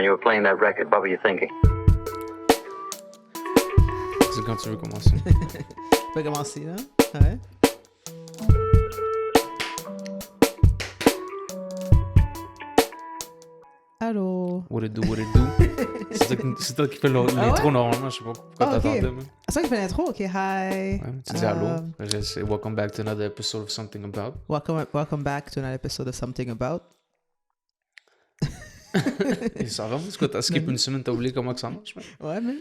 when you were playing that record? What were you thinking? C'est quand tu veux commencer. Tu peux commencer, là? Ouais. Allô? What it do, what it do. C'est toi qui fais l'intro normalement, je sais pas pourquoi t'attendais. Okay. C'est toi qui fais l'intro? Ok, hi. Ouais, tu dis allô. Je sais, welcome back to another episode of Something About. Welcome back to another episode of Something About. Et ça va, parce que t'as skip une semaine, t'as oublié comment que ça marche, man. Ouais, man.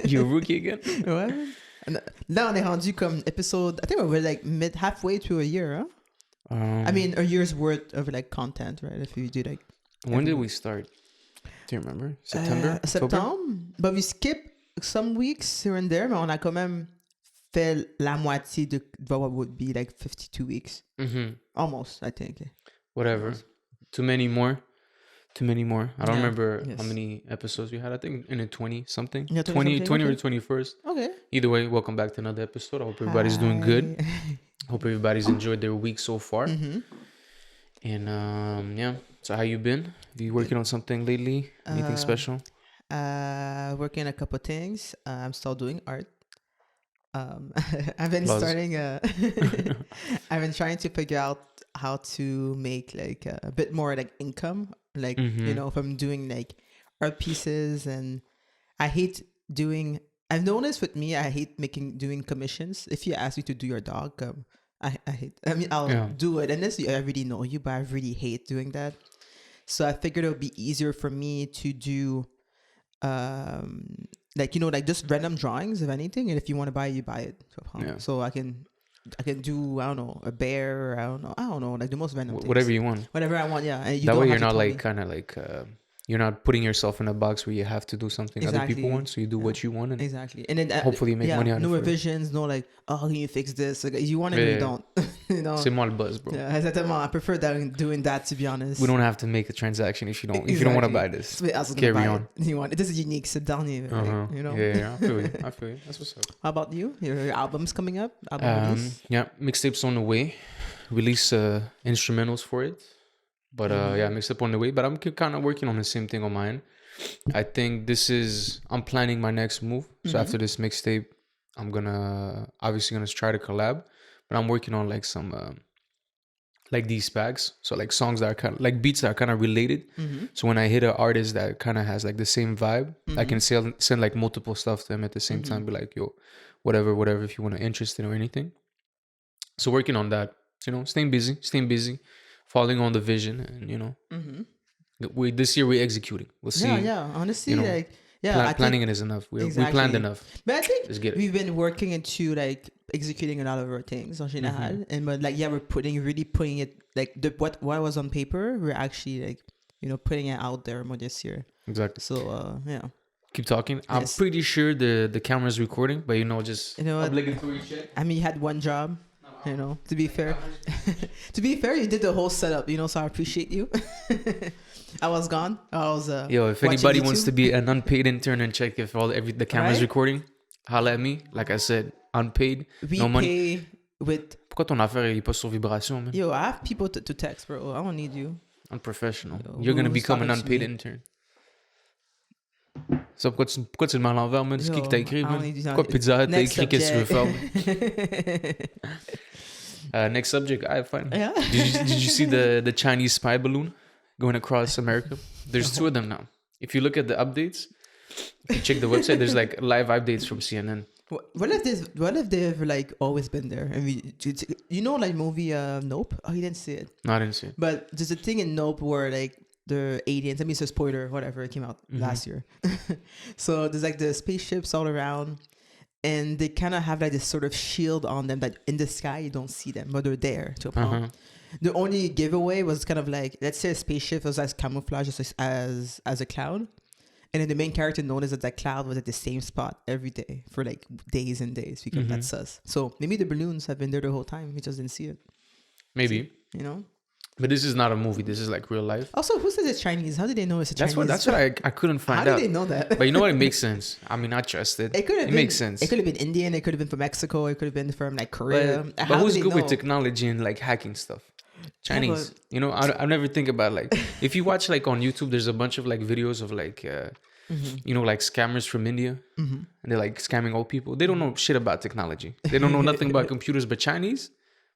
You're a rookie again. Ouais, man. Là, on est rendu comme épisode... I think we're like halfway to a year, huh? I mean, a year's worth of like content, right? If you do like... When did we start? Do you remember? September? Septembre. But we skip some weeks here and there, mais on a quand même fait la moitié de what would be like 52 weeks. Mm-hmm. Almost, I think. Whatever. Too many more. I don't remember Yes. how many episodes we had. I think in a 20-something. Yeah, 20 okay. or 21st. Okay. Either way, welcome back to another episode. I hope everybody's doing good. Hope everybody's enjoyed their week so far. Mm-hmm. And yeah, so how you been? Have you working on something lately? Anything special? Working on a couple things. I'm still doing art. I've been Buzz. starting I've been trying to figure out how to make like a bit more like income, like you know, if I'm doing like art pieces. And I hate doing, I've noticed with me, I hate doing commissions. If you ask me to do your dog, I'll do it unless I really know you, but I really hate doing that. So I figured it would be easier for me to do like, you know, like just random drawings of anything, and if you want to buy it, you buy it. So I can do, I don't know, a bear, or I don't know, like the most random things. Whatever you want. Whatever I want, yeah. And That way you're not like kind of like you're not putting yourself in a box where you have to do something other people want, so you do what you want, and and then hopefully you make money on it. No revisions, no like, oh, can you fix this? Like, you want it, you don't. You know. C'est moi le buzz, bro. Yeah, exactement. I prefer doing that, to be honest. We don't have to make a transaction if you don't want to buy this. Carry on. This is unique. C'est dernier, right? You know. Yeah, I feel you. That's what's up. How about you? Your album's coming up? Release? Yeah, mixtapes on the way. Release instrumentals for it. But yeah, mixtape on the way. But I'm kind of working on the same thing on mine. I think I'm planning my next move. So after this mixtape, I'm obviously gonna try to collab. But I'm working on like some like these packs. So like songs that are kind of like beats that are kind of related. So when I hit an artist that kind of has like the same vibe, I can send like multiple stuff to them at the same time. Be like, yo, whatever, if you want to interested or anything. So working on that, you know, staying busy, following on the vision, and you know, this year we're executing. We'll see. Yeah. Honestly, you know, like, yeah, planning it is enough. We planned enough. But I think Let's get it. we've been working into like executing a lot of our things en général, and but like, yeah, we're really putting it like what was on paper. We're actually like, you know, putting it out there more this year. Exactly. So yeah. Keep talking. Yes. I'm pretty sure the camera's recording, but you know, just obligatory check. I mean, you had one job. You know, to be fair, you did the whole setup, you know, so I appreciate you. I was gone. Yo, if anybody wants to be an unpaid intern and check if the camera's recording, holla at me. Like I said, unpaid, no money. Pay with... Pourquoi ton affaire est pas sur vibration, man? Yo, I have people to text, bro. I don't need you. Unprofessional. You're gonna become an unpaid intern. Ça, pourquoi tu le mets à l'envers, man? C'est qui t'a écrit, man? Pourquoi Pizza Hut t'a écrit qu'est-ce que tu veux faire? Next subject, fine. Yeah. Did you see the Chinese spy balloon going across America? There's two of them now. If you look at the updates, if you check the website, there's like live updates from CNN. What if they've like always been there? I mean, you know, like movie Nope? Oh, you didn't see it. No, I didn't see it. But there's a thing in Nope where like the aliens, I mean, it's a spoiler, whatever, it came out last year. So there's like the spaceships all around, and they kind of have like this sort of shield on them that in the sky you don't see them, but they're there to a point. The only giveaway was kind of like, let's say a spaceship was as camouflage as a cloud, and then the main character noticed that cloud was at the same spot every day for like days and days because that's us. So maybe the balloons have been there the whole time, we just didn't see it. Maybe. You know? But this is not a movie. This is like real life. Also, who says it's Chinese? How did they know it's a Chinese? That's what I couldn't find out. How did they know that? But you know what? It makes sense. I mean, I trust it. It makes sense. It could have been Indian. It could have been from Mexico. It could have been from like Korea. But who's good with technology and like hacking stuff? Chinese. You know, I never think about like if you watch like on YouTube, there's a bunch of like videos of like you know, like scammers from India, and they're like scamming old people. They don't know shit about technology. They don't know nothing about computers. But Chinese,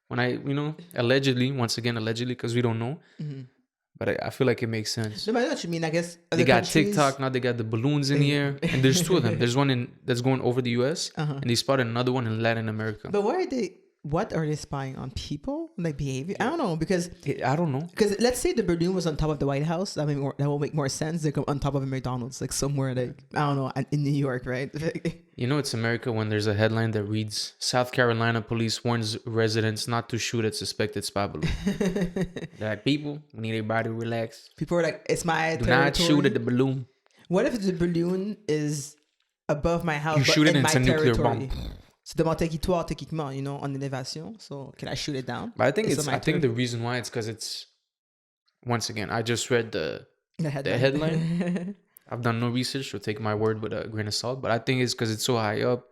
when you know, allegedly, once again, allegedly, because we don't know, but I feel like it makes sense. No, but I know what you mean. I guess They got TikTok now. They got the balloons in the air, and there's two of them. There's one that's going over the U.S. And they spotted another one in Latin America. But why are they? What are they spying on? People, like behavior? I don't know, because I don't know. Because let's say the balloon was on top of the White House. That will make more sense. They come on top of a McDonald's, like somewhere, like I don't know, in New York, right? You know, it's America when there's a headline that reads, South Carolina police warns residents not to shoot at suspected spy balloon. They're like, people, we need everybody to relax. People are like, it's my Do territory. not shoot at the balloon. What if the balloon is above my house, You but shoot it in into my nuclear territory? bomb. C'est de mon territoire, techniquement, you know, en élévation. So can I shoot it down? But I think It's on my I think the reason why it's because it's, once again, I just read the headline. headline. I've done no research, so take my word with a grain of salt. But I think it's because it's so high up.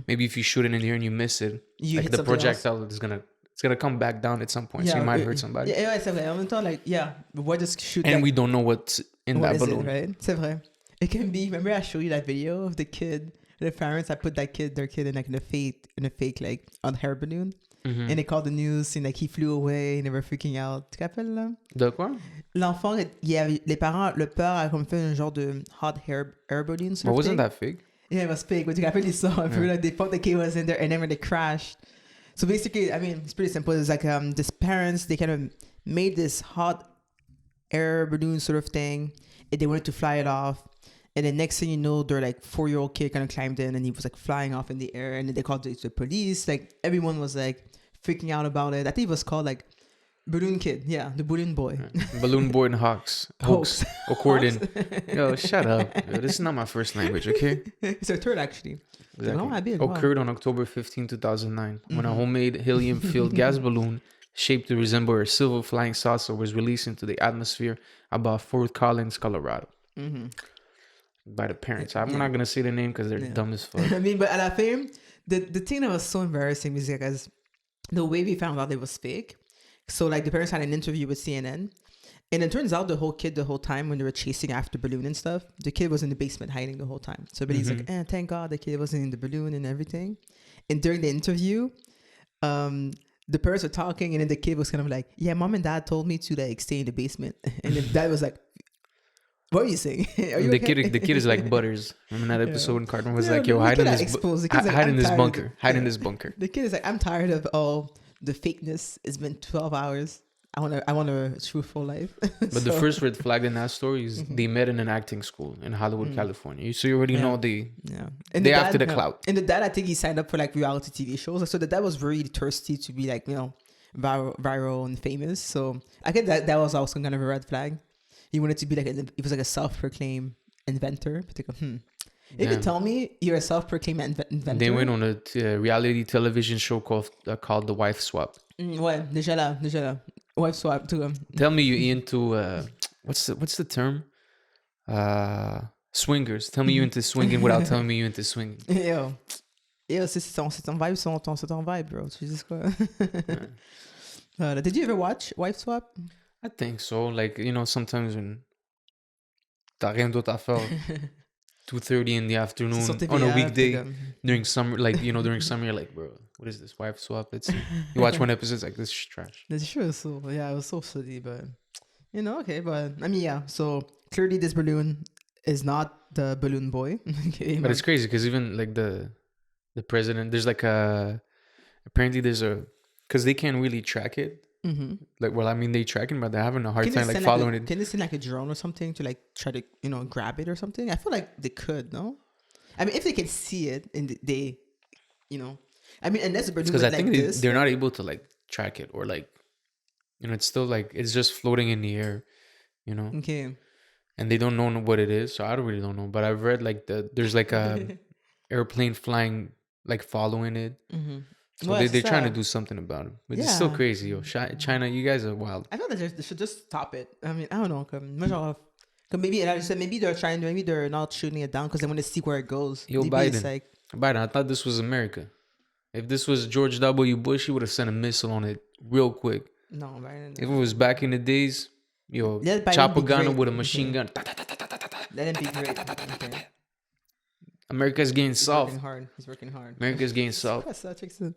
Maybe if you shoot it in the air and you miss it, You like hit the something projectile is gonna come back down at some point. So you might hurt somebody. Yeah, c'est vrai. En même temps, like, yeah, what just shoot? And like, we don't know what's in what that is it, balloon. right? C'est vrai. It can be. Remember, I showed you that video of the kid, the parents. I put their kid in like in a fake like on hair balloon, and they called the news and like he flew away and they were freaking out. Tu te rappelles là? De quoi? L'enfant, les parents, le père a comme fait un genre de hot hair balloon. But wasn't that fake? Yeah, it was fake. But tu te rappelles l'histoire un peu là? They thought the kid was in there, and then when they crashed. So basically, I mean, it's pretty simple. It's like these parents, they kind of made this hot air balloon sort of thing, and they wanted to fly it off. And then next thing you know, their like 4-year-old kid kind of climbed in, and he was like flying off in the air. And then they called the police. Like everyone was like freaking out about it. I think it was called like Balloon Kid. Yeah, the Balloon Boy. Balloon Boy and Hoax. According. Yo, shut up. Yo, this is not my first language, okay? It's a third actually. Exactly. Occurred on October 15, 2009, when a homemade helium-filled gas balloon shaped to resemble a silver flying saucer was released into the atmosphere above Fort Collins, Colorado. By the parents. I'm not going to say the name because they're dumb as fuck. I mean, but at la fin, the thing that was so embarrassing was because the way we found out it was fake. So like the parents had an interview with CNN. And it turns out the whole time when they were chasing after balloon and stuff, the kid was in the basement hiding the whole time. So but he's like, thank God the kid wasn't in the balloon and everything. And during the interview, the parents were talking and then the kid was kind of like, yeah, mom and dad told me to like stay in the basement. And then dad was like, what are you saying? Are you the okay? kid is like Butters. Remember that episode when Cartman was like, yo, the hide in kid this hide in this bunker. Hide in this bunker. The kid is like, I'm tired of all the fakeness. It's been 12 hours. I want a truthful life. But the first red flag in that story is they met in an acting school in Hollywood, California. So you already know they after the clout. And the dad, I think he signed up for like reality TV shows. So the dad was really thirsty to be like, you know, viral and famous. So I guess that was also kind of a red flag. He wanted to be like, he was like a self-proclaimed inventor. But if you tell me you're a self-proclaimed inventor. They went on a reality television show called The Wife Swap. Ouais, déjà là. Wife swap too. Tell me you're into what's the term? Swingers. Tell me you're into swinging without telling me you're into swinging. Yo, c'est ton vibe, c'est ton vibe, bro. Tu dis quoi? Did you ever watch Wife Swap? I think so. Like, you know, sometimes when t'as rien d'autre à faire, 2:30 in the afternoon on a weekday during summer, like, you know, during summer, you're like, bro, what is this Wife Swap? You watch one episode, it's like, this is trash. That's true. So yeah, it was so silly, but you know, okay, but I mean, yeah. So clearly, this balloon is not the balloon boy. Okay, but it's crazy because even like the president, there's like apparently there's because they can't really track it. Like, well, I mean, they track it, but they're having a hard time like following it. Can they send like a drone or something to like try to, you know, grab it or something? I feel like they could, no? I mean, if they can see it and they, you know, I mean, unless the balloon because I think this, they're not able to like track it or like, you know, it's still like it's just floating in the air, you know. Okay. And they don't know what it is, so I really don't know. But I've read like there's like a airplane flying like following it. So they're trying to do something about it. But it's still crazy, yo. China, you guys are wild. I feel that they should just stop it. I mean, I don't know. Maybe, and I said maybe they're not shooting it down because they want to see where it goes. Yo, maybe Biden, I thought this was America. If this was George W. Bush, he would have sent a missile on it real quick. No, right? If it was back in the days, yo, Let Biden chop a be gun great. with a machine Okay. gun. Ta, ta, ta, ta, ta, ta, ta. Let him be great. Okay. America's getting He's soft. working hard. He's working hard. America's getting soft. What's that, Jackson?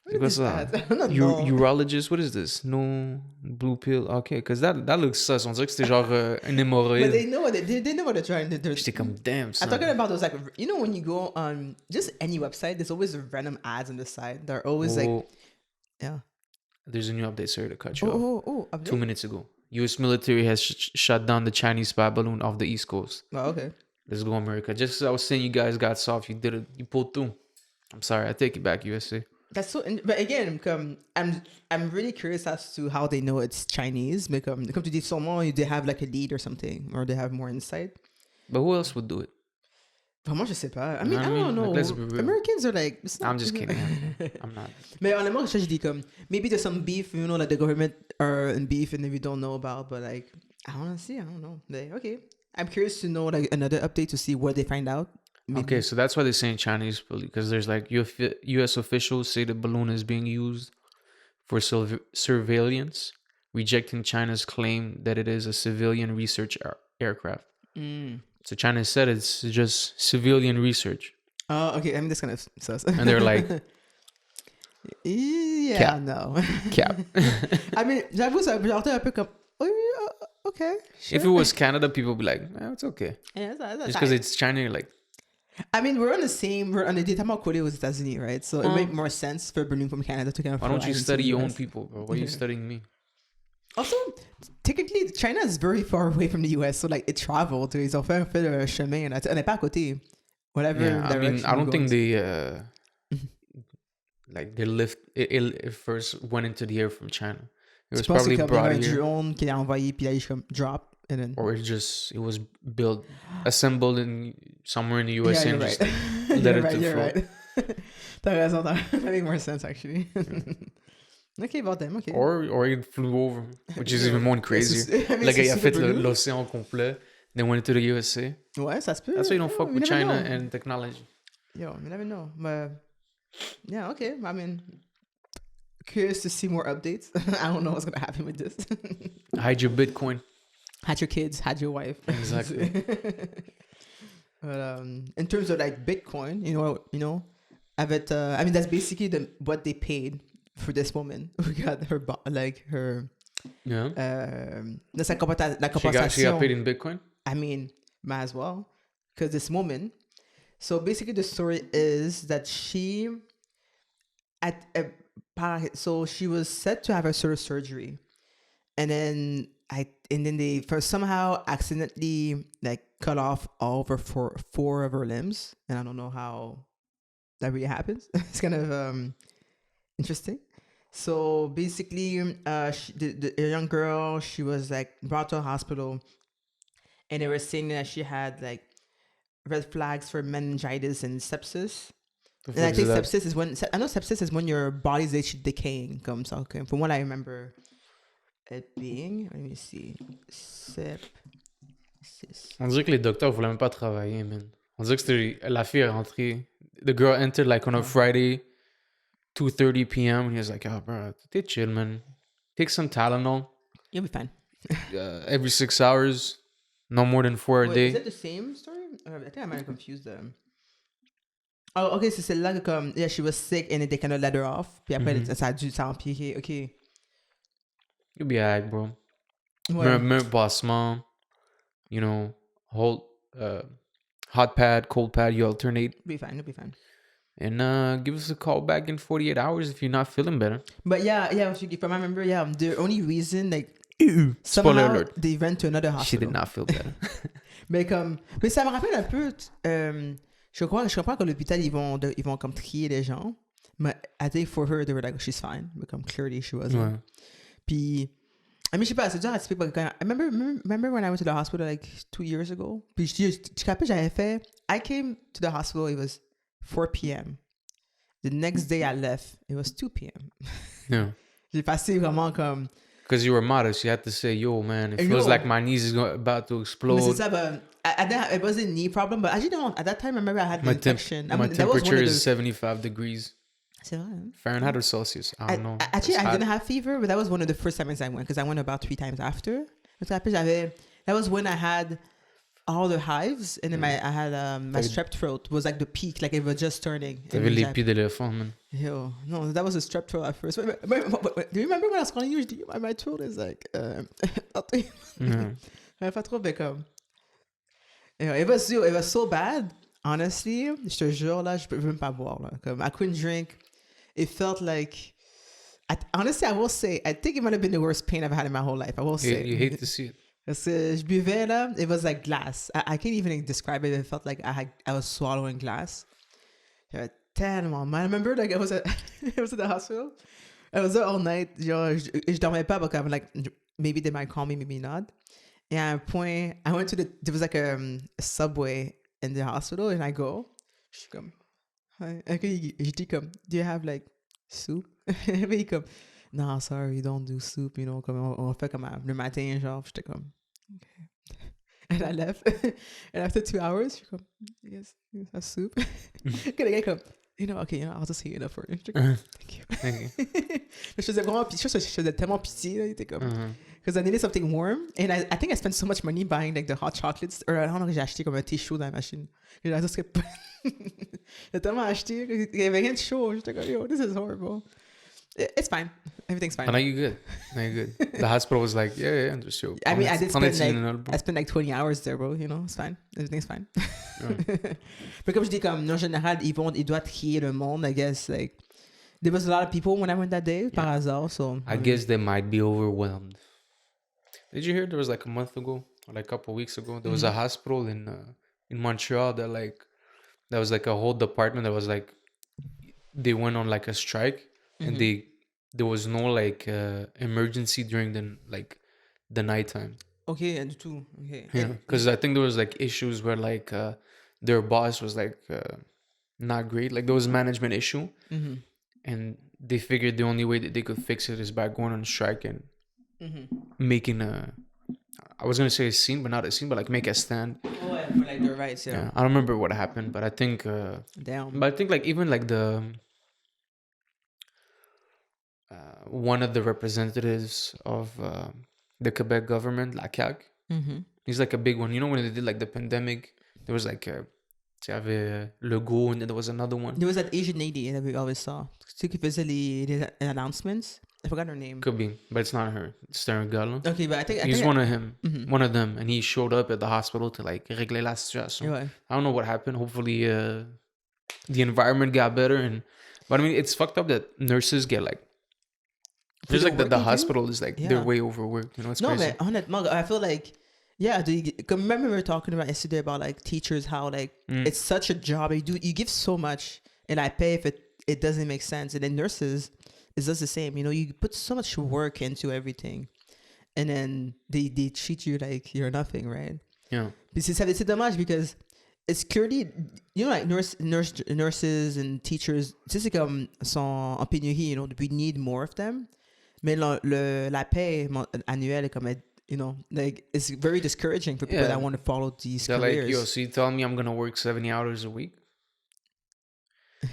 What's that? I don't know. Urologist, what is this? No blue pill. Okay, because that looks sus. On dirait que c'était genre un But hémorroïde. they know what they know what they're trying to do. J'étais comme, damn, I'm son. talking about those like when you go on just any website, there's always random ads on the side. They're always like, yeah. There's a new update, sorry to cut you off. Update? 2 minutes ago. U.S. military has shut down the Chinese spy balloon off the East Coast. Oh, okay. Let's go, America. Just as I was saying, you guys got soft. You did it. You pulled through. I'm sorry. I take it back, USA. That's so. But again, I'm really curious as to how they know it's Chinese. Come to this someone, they have like a lead or something, or they have more insight. But who else would do it? Vraiment, je sais pas. I mean, I I don't mean, know. like, let's be real. Americans are like. I'm just kidding. I'm not. Mais honnêtement, je dis comme maybe there's some beef, like the government are in beef and then we don't know about, but like I don't know. Like, okay, I'm curious to know like another update to see what they find out. Maybe. Okay, so that's why they're saying Chinese because there's like U.S. officials say the balloon is being used for surveillance, rejecting China's claim that it is a civilian research aircraft. So China said it's just civilian research. Oh, okay. I mean, that's kind of sus. And they're like, yeah, Cap. no. cap. I mean, j'avoue, ça peut un peu comme, okay. Sure. If it was Canada, people would be like, it's okay. Yeah, that's Just because it's China, you're like, I mean, we're on the détachement collé aux États-Unis, right? So it makes more sense for balloon from Canada to kind of why don't fly you into study the your own US. people, bro? Why are you studying me? Also, technically, China is very far away from the US, so like it traveled. Ils ont fait le chemin. On n'est pas à côté. Whatever. Yeah, I mean, direction I don't it think goes. they like they lift it first went into the air from China. It was Tu penses probably qu'il y brought a un here, drone qui l'a envoyé puis là il comme drop and then. or it was built, assembled in somewhere in the USA Yeah, and you're just right. let You're it right. to You're flow. right. T'as raison. That makes more sense actually. Okay, about them. Okay. Or it flew over, which is even more crazier. I mean, Like, c'est il a fait super blue. l'océan complet, then went into the USA. Ouais, ça se peut. That's why you don't fuck You with never China know. and technology. Yo, you never know. But yeah, okay. I mean, curious to see more updates. I don't know what's gonna happen with this. Hide your Bitcoin. Had your kids, had your wife. Exactly. But in terms of like Bitcoin, avec, I mean that's basically what they paid for this woman who got her Yeah. la She compensation. got paid in Bitcoin. I mean, might as well, because this woman. So basically, the story is that she so she was set to have a sort of surgery, and then they somehow accidentally like cut off all of her four of her limbs, and I don't know how that really happens. It's kind of interesting. So basically, the young girl, she was like brought to a hospital, and they were saying that she had like red flags for meningitis and sepsis. And I think sepsis is when your body's decaying. Comme ça, okay. From what I remember it being, let me see, sepsis. On dirait que les docteurs voulaient même pas travailler, man. On dirait que c'était la fille est rentrée. The girl entered like on a Friday, 2:30 p.m. and he was like, "Oh, bro, take chill, man. Take some Tylenol. You'll be fine." Every 6 hours, no more than 4 a Wait, day." is that the same story? I think I might have confused them. Oh, okay, c'est celle-là que comme, yeah, she was sick and they kind of let her off. Puis après, ça a empiré. Okay. You'll be alright, bro. Ouais. Mets passement, hold hot pad, cold pad, you alternate. You'll be fine. And give us a call back in 48 hours if you're not feeling better. But yeah, if I remember, the only reason, like, Spoiler somehow alert. they went to another hospital. She did not feel better. Mais ça me rappelle un peu, je comprends qu'à l'hôpital, ils vont comme trier les gens. Mais I think for her, they were like, she's fine. But comme clearly she wasn't. Ouais. Puis, I mean, je sais pas, c'est dur à expliquer. I remember when I went to the hospital like 2 years ago. Puis je rappelle, j'avais fait, I came to the hospital, it was 4 p.m. The next day I left, it was 2 p.m. Yeah. J'ai passé vraiment comme... Because you were modest, you had to say, "Yo, man, it feels like my knees is about to explode." Mais c'est ça, but it wasn't a knee problem, but actually, no, at that time, I remember I had the infection. My temperature is 75 degrees. C'est vrai, hein? Fahrenheit or Celsius? I don't know. Actually, It's I hot. didn't have fever, but that was one of the first times I went because I went about 3 times after. That was when I had all the hives, and then I had my strep throat was like the peak, like it was just turning. T'avais les pieds d'éléphant, man. Yo, no, that was a strep throat at first. Do you remember when I was calling you? My throat is like, pas trop, mais comme, it was so bad. Honestly, je te jure là, je peux même pas boire là. Comme, I couldn't drink. It felt like, honestly, I will say, I think it might have been the worst pain I've had in my whole life. I will say. You hate to see it. Parce que je buvais là, it was like glass. I can't even describe it. It felt like I was swallowing glass. J'avais tellement mal. I remember like I was at the hospital. I was there all night. Genre, je dormais pas because I'm like, maybe they might call me, maybe not. And at a point, I went to there was like a subway in the hospital, and I go, je suis comme, je dis comme, do you have like soup? Mais il est comme, no, sorry, we don't do soup, you know, comme on fait comme le matin, genre, j'étais comme, okay. And I left. And after 2 hours, je suis comme, yes, a soup. Que le gars est comme, okay, I'll just heat it up for you. J'étais comme, thank you. Je faisais vraiment pitié, je faisais tellement pitié, là, il était comme, because I needed something warm, and I think I spent so much money buying like the hot chocolates, or I don't know, j'ai acheté comme un thé chaud dans la machine. J'ai tellement acheté, il y avait rien de chaud, j'étais comme, yo, this is horrible. It's fine. Everything's fine. Now you good. The hospital was like, yeah, just yo. I mean, I spent like 20 hours there, bro. You know, it's fine. Everything's fine. Mais comme je dis, comme en général, ils doivent trier le monde. I guess like there was a lot of people when I went that day, par hasard. So I guess they might be overwhelmed. Did you hear there was like a month ago or like a couple of weeks ago there was a hospital in Montreal that was like a whole department that was like they went on like a strike. And there was no like emergency during the nighttime. Okay, du tout. Okay. Yeah, because I think there was like issues where like their boss was like not great. Like there was a management issue, and they figured the only way that they could fix it is by going on strike and making I was gonna say a scene, but not a scene, but like make a stand. Oh, yeah, for like their rights. Yeah. I don't remember what happened, but I think. Damn. But I think like even like the. One of the representatives of the Quebec government, la CAQ, he's like a big one. You know, when they did like the pandemic, there was like tu avais Legault, and then there was another one. There was that Asian lady that we always saw. Ceux qui faisait les announcements. I forgot her name. Could be, but it's not her. It's their girl. Okay, but I think he's one of them, and he showed up at the hospital to like régler la situation. Ouais. I don't know what happened. Hopefully, the environment got better, but I mean, it's fucked up that nurses get like. There's like the hospital is like they're way overworked, you know. It's crazy. No, but honnêtement, I feel like remember we were talking about yesterday about like teachers, how like it's such a job. You give so much, and I pay if it doesn't make sense. And then nurses, it's just the same. You know, you put so much work into everything, and then they treat you like you're nothing, right? Yeah. C'est dommage because it's clearly, you know, like nurses and teachers, c'est comme sont en pénurie. You know, we need more of them. Mais la paie annuelle est comme, you know, like it's very discouraging for people that want to follow these careers. Like, yo, so you tell me I'm gonna work 70 hours a week?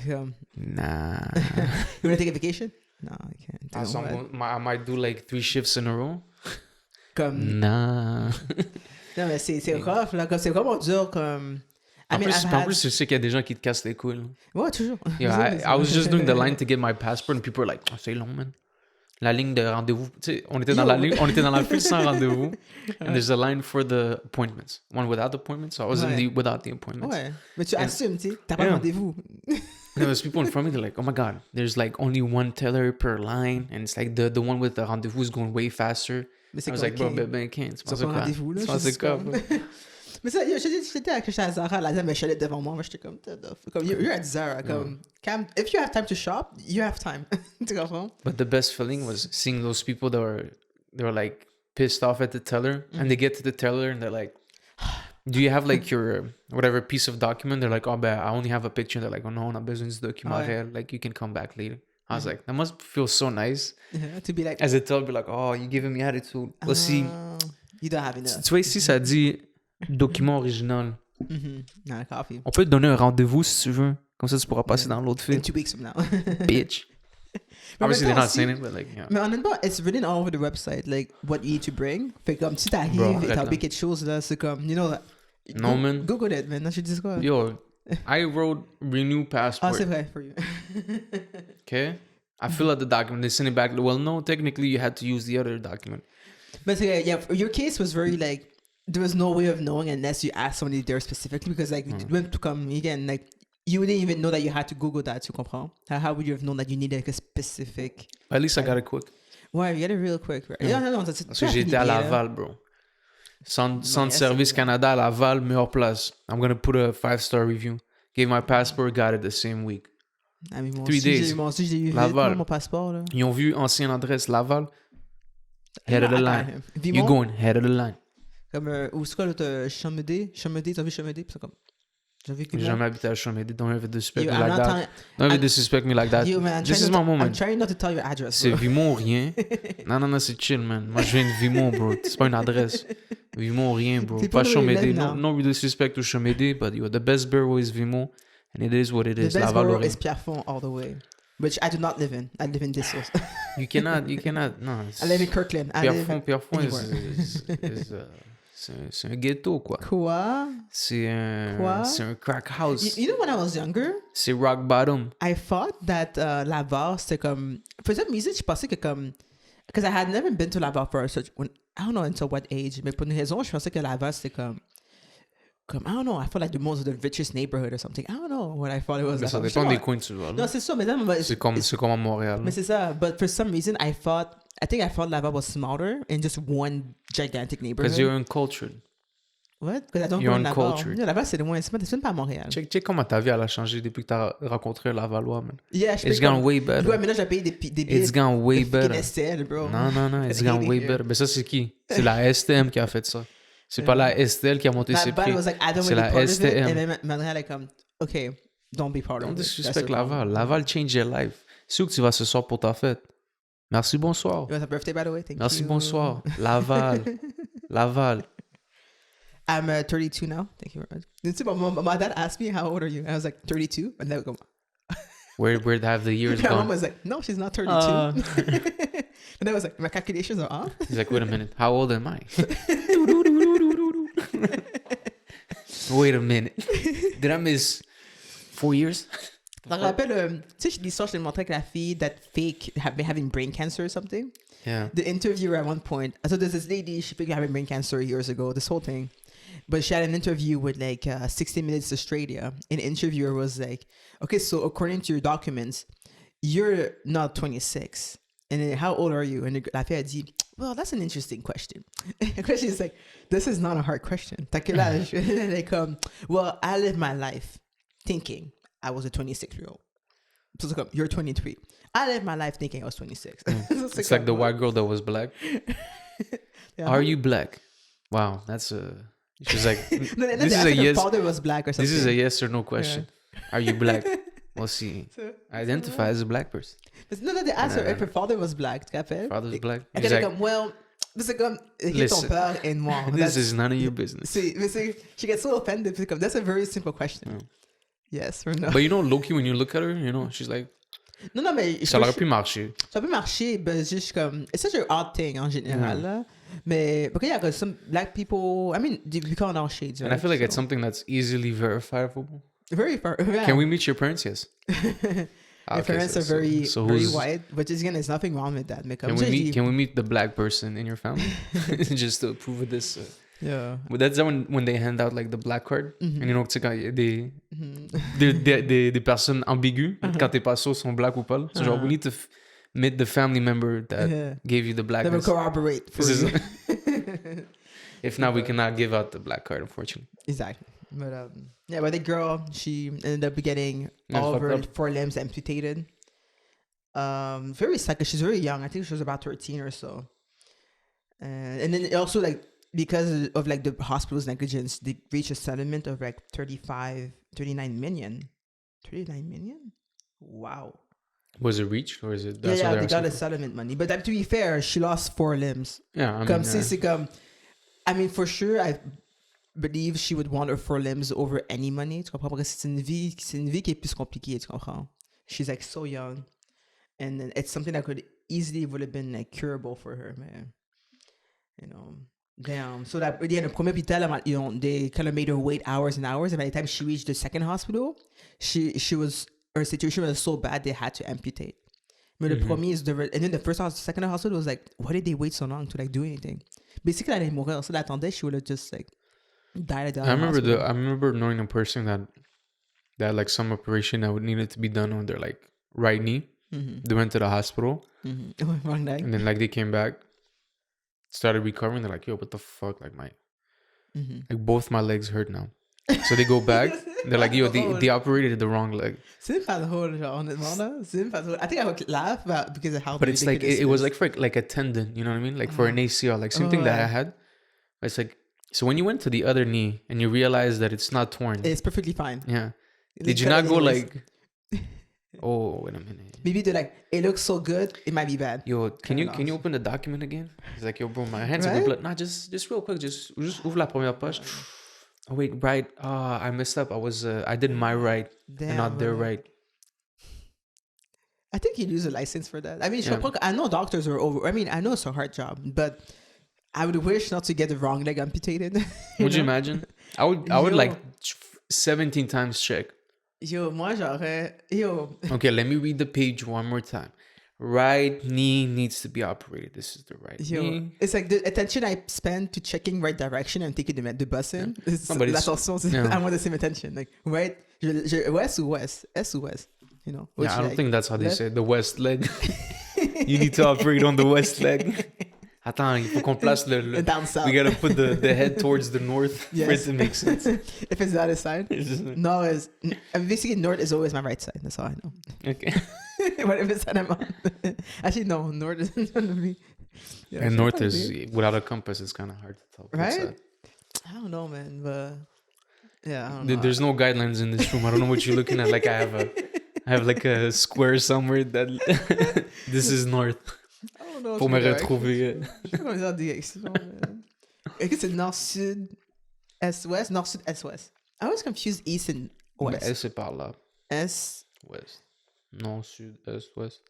Nah. You wanna take a vacation? No, I can't. I might do like 3 shifts in a row. Comme nah. Non, mais c'est rough là, comme c'est vraiment dur comme. En plus, je sais qu'il y a des gens qui te cassent les couilles. Ouais, toujours. Yeah, I was just doing the line to get my passport and people were like, oh, c'est long, man. La ligne de rendez-vous, tu sais, on était dans la file sans rendez-vous. And there's a line for the appointments. One without the appointments. So I was without the appointments. Ouais, mais tu assumes, tu sais, t'as pas de rendez-vous. There was people in front of me, they're like, oh my God, there's like only one teller per line. And it's like the one with the rendezvous is going way faster. I was like, bro, ben, can't. C'est pas rendez-vous, là. C'est quoi, bro? Mais ça, j'étais avec Zara, la dame, elle devant moi, j'étais comme, you're at Zara, comme, if you have time to shop, you have time. Tu comprends? But the best feeling was seeing those people that were like pissed off at the teller, and they get to the teller and they're like, do you have like your whatever piece of document? They're like, oh, but I only have a picture. They're like, oh no, on a business document, like you can come back later. I was like, that must feel so nice. To be like, as a teller, be like, oh, you're giving me attitude. Let's see. You don't have enough. Tu vois ici, ça dit document original. Not a copy. On peut te donner un rendez-vous si tu veux. Comme ça, tu pourras passer dans l'autre In film. 2 weeks from now. Bitch. Mais Obviously, they're maintenant not saying aussi- it, but like, yeah. Mais honnêtement, it's written all over the website, like what you need to bring. Fait que comme si Bro, t'arrives et arrête t'as là. oublié quelque chose là, c'est comme, you know, Non, man. Google it, man. Je te dis quoi? Yo, I wrote renew passport. Ah, c'est vrai, for you. Okay? I fill out the document. They send it back. Well, no, technically, you had to use the other document. But yeah, your case was very like, there was no way of knowing unless you asked somebody there specifically because like, when to come again, like, you wouldn't even know that you had to Google that, tu comprends? How would you have known that you needed like a specific... At least I got it quick. Ouais, you got it real quick, right? Yeah, non, Parce que j'ai été à Laval, bro. Centre yes, Service yeah. Canada à Laval, meilleure place. I'm gonna put a 5-star review. Gave my passport, got it the same week. Ah, mais moi 3 aussi, days. moi aussi, j'ai eu vite, Laval. mon passeport, là. Ils ont vu ancienne adresse Laval. Head of the line. You Vimont, going head of the line. comme, où c'est quoi l'autre, Chamédé, t'as vu Chamédé? Puis c'est comme, j'ai vu J'ai Vimont. jamais habité à Chamédé. Don't ever disrespect You, me I'm like not that. telling- Don't ever I'm- disrespect me like that. You, man, This is my I'm moment. trying not to tell your address, C'est bro. Vimont ou rien. Non, c'est chill, man. Moi, je viens de Vimont, bro. C'est pas une adresse. Vimont ou rien, bro. T'es Pas pas Chamédé. là, No disrespect to Chamédé, but yo, the best borough is Vimont. And it is what it The is. best Laval borough or rien. is Pierrefonds all the way, which I do not live in. I live in this source. You cannot. No. I live in Kirkland. I live Pierrefonds anywhere. c'est un ghetto, quoi. Quoi? C'est Quoi? un crack house. You know, when I was younger, C'est rock bottom. I thought that Laval, c'était comme... For some reason, je pensais que comme... Because I had never been to Laval for such... When, I don't know until what age, mais pour une raison, je pensais que Laval, c'était comme... I don't know, I felt like the most of the richest neighborhood or something. I don't know what I thought it was. Mais ça Laval. dépend des coins que tu vas. Non, c'est ça, mais là, C'est comme à Montréal. mais c'est ça. But for some reason, I think Laval was smaller in just one gigantic neighborhood. Because you're uncultured. What? Because I don't You're go in Laval. uncultured. No, Laval, c'est loin. C'est même pas à Montréal. Check comment ta vie elle a changé depuis que t'as rencontré un Lavalois, man. Yeah, je It's paye gone comme- way better. Ouais, mais là, j'ai payé des billets. It's gone way de better. STL, bro. Non, it's gone way better. Mais ça, c'est qui? C'est la STM qui a fait ça. C'est pas la STL qui a monté ses Laval prix. was like, I don't C'est want to la be part of it. STM. And then Montréal est comme, okay, don't be part Don't of it. disrespect Laval. Laval change your life. C'est où que tu vas ce soir pour ta fête? Merci, bonsoir. It was a birthday, by the way. Thank Merci, you. bonsoir. Laval. Laval. I'm 32 now. Thank you very much. You see, my dad asked me, how old are you? I was like, 32. And then we go, Where have the years my mom gone? was like, no, she's not 32. And I was like, my calculations are off. He's like, wait a minute. How old am I? Wait a minute. Did I miss 4 years? Je me rappelle, tu sais, l'histoire, je te montrais avec la fille that fake having brain cancer or something. Yeah. The interviewer at one point, so there's this lady, she figured having brain cancer years ago, this whole thing. But she had an interview with like 60 Minutes Australia. And the interviewer was like, okay, so according to your documents, you're not 26. And then how old are you? And la fille a dit, well, that's an interesting question. The question is like, this is not a hard question. T'as quel âge? Like, well, I live my life thinking I was a 26-year-old. So it's like, you're 23. I lived my life thinking I was 26. It's like the white girl that was black. Yeah. Are you black? Wow, that's a... She's like, No, this is a her yes. father was black or something. This is a yes or no question. Are you black? Well, see, So- identify as a black person. No, they asked her if her father was black. Tu rappelles? Father's black. Elle He's était like, comme, well, c'est comme, ton Listen, père est noir. this is none of your business. She gets so offended. C'est comme, that's a very simple question. Yes or no? But you know, Loki, when you look at her, you know, she's like, Non, mais... ça aurait pu marcher. Ça peut marcher, but it's just comme... It's such an odd thing, en général, là. Mais, because, yeah, because some black people... I mean, we call it all shades, right? And I feel like it's So, something that's easily verifiable. very far... Yeah. Can we meet your parents? Yes. My parents are very, so very who's- white, which is, again, there's nothing wrong with that. Mais comme Can we je meet? dis- Can we meet the black person in your family just to approve of this? Yeah. But that's when they hand out like the black card. Mhm. And you know, tu sais, quand il y a des, Mhm. des personnes ambiguës, quand t'es pas sûr sont black ou pas. là. So genre, we need to meet the family member that Yeah. gave you the That will blackness. corroborate for This is- you. If not, we cannot give out the black card, unfortunately. Exactly. But yeah, but the girl, she ended up getting Yeah, all of fucked her up. 4 limbs amputated. Very sad 'cause she's very young. I think she was about 13 or so. And then also like because of like the hospital's negligence, they reached a settlement of like 39 million. 39 million? Wow. Was it reached or is it? Yeah, That's what they they're got a asking for? settlement money. But to be fair, she lost 4 limbs. Yeah, I mean, Comme si c'est comme, I mean, for sure, believe she would want her 4 limbs over any money. Tu comprends? Parce que c'est une vie qui est plus compliquée, tu comprends? She's like so young. And then it's something that could easily would have been like curable for her, man. You know, damn. So that in the premier hôpital, you know, they kind of made her wait hours and hours. And by the time she reached the second hospital, her situation was so bad they had to amputate. But the premier is and then the second hospital was like, why did they wait so long to like do anything? Basically, elle allait mourir. So l'attendait, she would have just like died. I remember knowing a person that had like some operation that would needed to be done on their like right knee. They went to the hospital, and then like they came back, started recovering. They're like, "Yo, what the fuck? Like like both my legs hurt now." So they go back. They're like, "Yo, they operated the wrong leg." C'est pas drôle, genre honnêtement là. C'est pas drôle. I think I would laugh because of how. But it's like it was like for like a tendon, you know what I mean? Like for an ACL, like same thing that I had. It's like so when you went to the other knee and you realize that it's not torn, it's perfectly fine. Yeah. Did you not go like? Oh, wait a minute. Maybe they're like, it looks so good, it might be bad. Yo, can you open the document again? He's like, yo, bro, my hands are blood. Nah, just real quick, just ouvre la première page. Oh wait, right. I messed up. I did my right and not their right. I think you'd use a license for that. I mean, I know doctors are over. I mean, I know it's a hard job, but I would wish not to get the wrong leg amputated. Would you imagine? I would like 17 times check. Yo, moi j'aurais... Yo. Okay, let me read the page one more time. Right knee needs to be operated. This is the right knee. It's like the attention I spend to checking right direction and taking the bus in. I want the same attention. Like, right? West ou west? Est ou west? You know? Yeah, I don't think that's how they say it. The west leg. You need to operate on the west leg. Attends, il faut qu'on place le down south. We gotta put the head towards the north for it to make sense. If it's the other side. No, basically north is always my right side. That's all I know. Okay. But if it's side I'm on. Actually, no, north is in front of me. Yeah, and north is, without a compass, it's kind of hard to tell. Right? I don't know, man, but yeah, I don't know. There's no guidelines in this room. I don't know what you're looking at. Like I have like a square somewhere that this is north. Pour me retrouver. Je sais pas comment dire en direction. Est-ce que c'est nord-sud, est-ouest? Nord-sud, est-ouest. I always confuse east and west. Mais est, c'est par là. Est. Ouest. Nord, sud, est, ouest.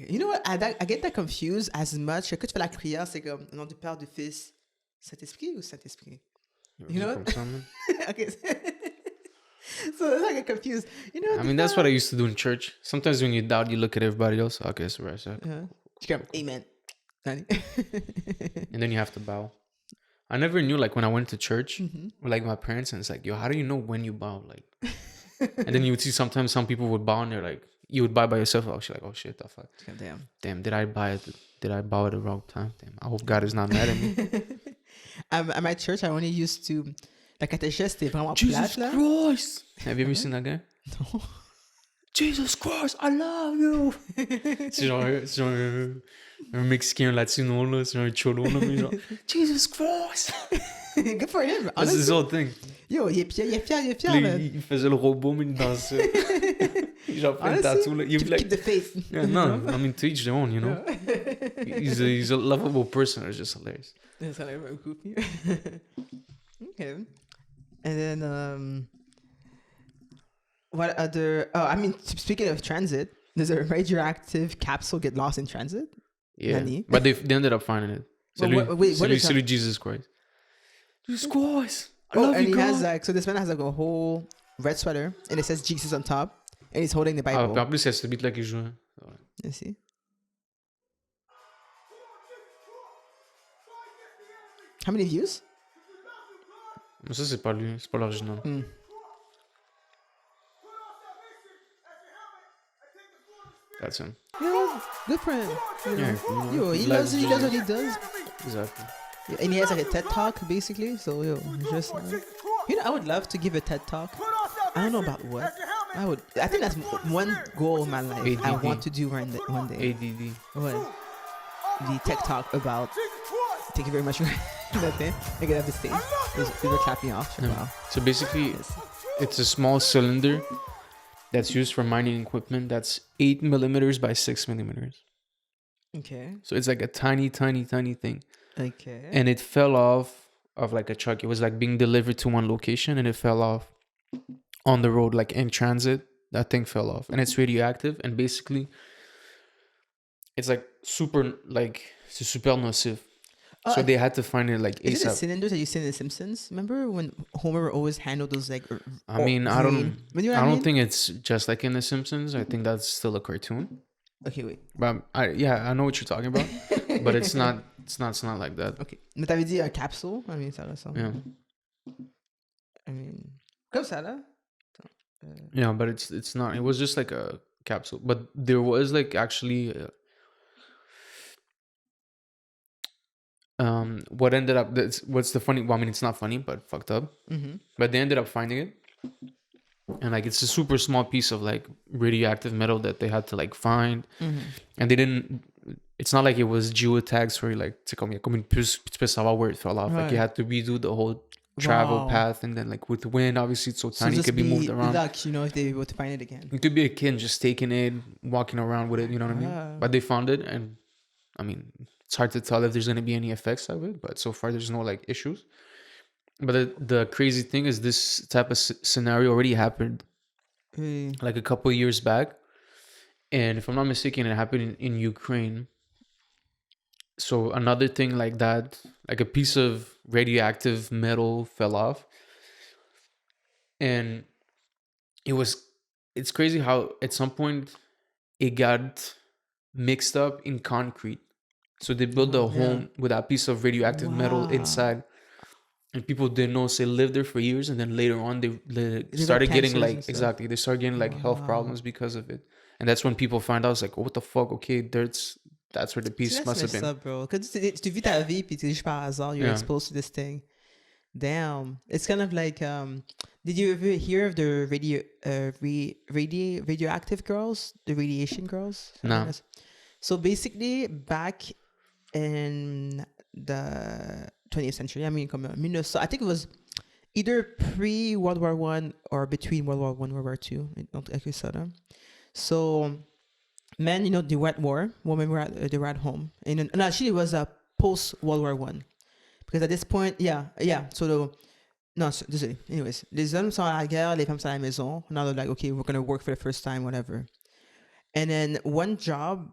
You know what? I get that confused as much. Quand tu fais la prière, c'est comme au nom du Père, du Fils, Saint-Esprit ou Saint-Esprit? You know what? Okay. So I get confused. You know. I mean, that's what I used to do in church. Sometimes when you doubt, you look at everybody else. Okay, it's the right side. Amen. And then you have to bow. I never knew, like, when I went to church, like my parents, and it's like, yo, how do you know when you bow? Like, and then you would see sometimes some people would bow and they're like, you would bow by yourself. Oh, like, oh shit, the fuck. Damn, did I bow at the wrong time? Damn, I hope God is not mad at me. At my church, I only used to. La catéchèse, c'était vraiment Jesus plate, là. Christ! Have you ever seen that guy? No. Jesus Christ, I love you! c'est genre un Mexicain latino, là. C'est un cholo, là. Mais genre, Jesus Christ! Good for him. That's his whole thing. Yo, il est fier. Il faisait le robot, mais il dansait. Genre, fait un tatou, là. Keep the faith. Yeah, no, I mean, to each their own, you know? He's a lovable person. It's just hilarious. It's kind of goofy. Okay. And then, what other... Oh, I mean, speaking of transit, does a radioactive capsule get lost in transit? Yeah, but they ended up finding it. Celui Jesus Christ. Jesus Christ! I love you, he God. has like... So this man has like a whole red sweater, and it says Jesus on top, and he's holding the Bible. En plus, c'est ce beat-là qui joue. You see? How many views? Mais ça, c'est pas lui. C'est pas l'original. That's him. Yeah, good for him. Yeah, yo, he knows what he does. Exactly. Yeah, and he has like a TED Talk, basically. So, yo, just... you know, I would love to give a TED Talk. I don't know about what. I think that's one goal in my life. ADD. I want to do one day. ADD. What? The TED Talk about... Thank you very much for that thing. I get off the stage. They were clapping off. Yeah. Wow. So basically, it's a small cylinder that's used for mining equipment that's 8 millimeters by 6 millimeters. Okay. So it's like a tiny, tiny, tiny thing. Okay. And it fell off of like a truck. It was like being delivered to one location and it fell off on the road, like in transit. That thing fell off and it's radioactive. And basically, it's like c'est super nocif. So they had to find it like Is it the ASAP. cylinders that you see in The Simpsons? Remember when Homer would always handle those like? I mean, I green- You know what I don't mean? think it's just like in The Simpsons. I think that's still a cartoon. Okay, wait. But I know what you're talking about. But it's not like that. Okay. Mais t'avais dit un capsule? I mean, ça ressemble. Yeah. I mean, comme ça là. Yeah, but it's not. It was just like a capsule. But there was like actually what ended up what's the funny, well, I mean, it's not funny but fucked up. But they ended up finding it, and like it's a super small piece of like radioactive metal that they had to like find. And they didn't, it's not like it was geotags where like tu sais, comme une puce, tu peux savoir where it fell off. Like you had to redo the whole travel path, and then like with the wind, obviously it's so tiny, it could be moved around. Luck, you know, if they were to find it again. It could be a kid just taking it, walking around with it, you know what I mean? But they found it, and I mean, it's hard to tell if there's going to be any effects of it, but so far there's no like issues. But the crazy thing is this type of scenario already happened like a couple of years back. And if I'm not mistaken, it happened in Ukraine. So another thing like that, like a piece of radioactive metal fell off. And it's crazy how at some point it got mixed up in concrete. So they built a home with that piece of radioactive metal inside. And people didn't know, so they lived there for years. And then later on, they started getting like, they started getting like health problems because of it. And that's when people find out, it's like, oh, what the fuck? Okay, that's where the piece must have been. Up, bro. Because tu vis ta vie, puis tu juste par hasard, you're exposed to this thing. Damn. It's kind of like, did you ever hear of the radioactive girls? The radiation girls? No. So basically, back in the 20th century, I mean, I think it was either pre-World War I or between World War I and World War II. So, men, you know, they were at war. Women they were at home. And actually, it was post-World War I. Because at this point, so désolé. Anyways, les hommes sont à la guerre, les femmes sont à la maison. Now they're like, okay, we're going to work for the first time, whatever. And then one job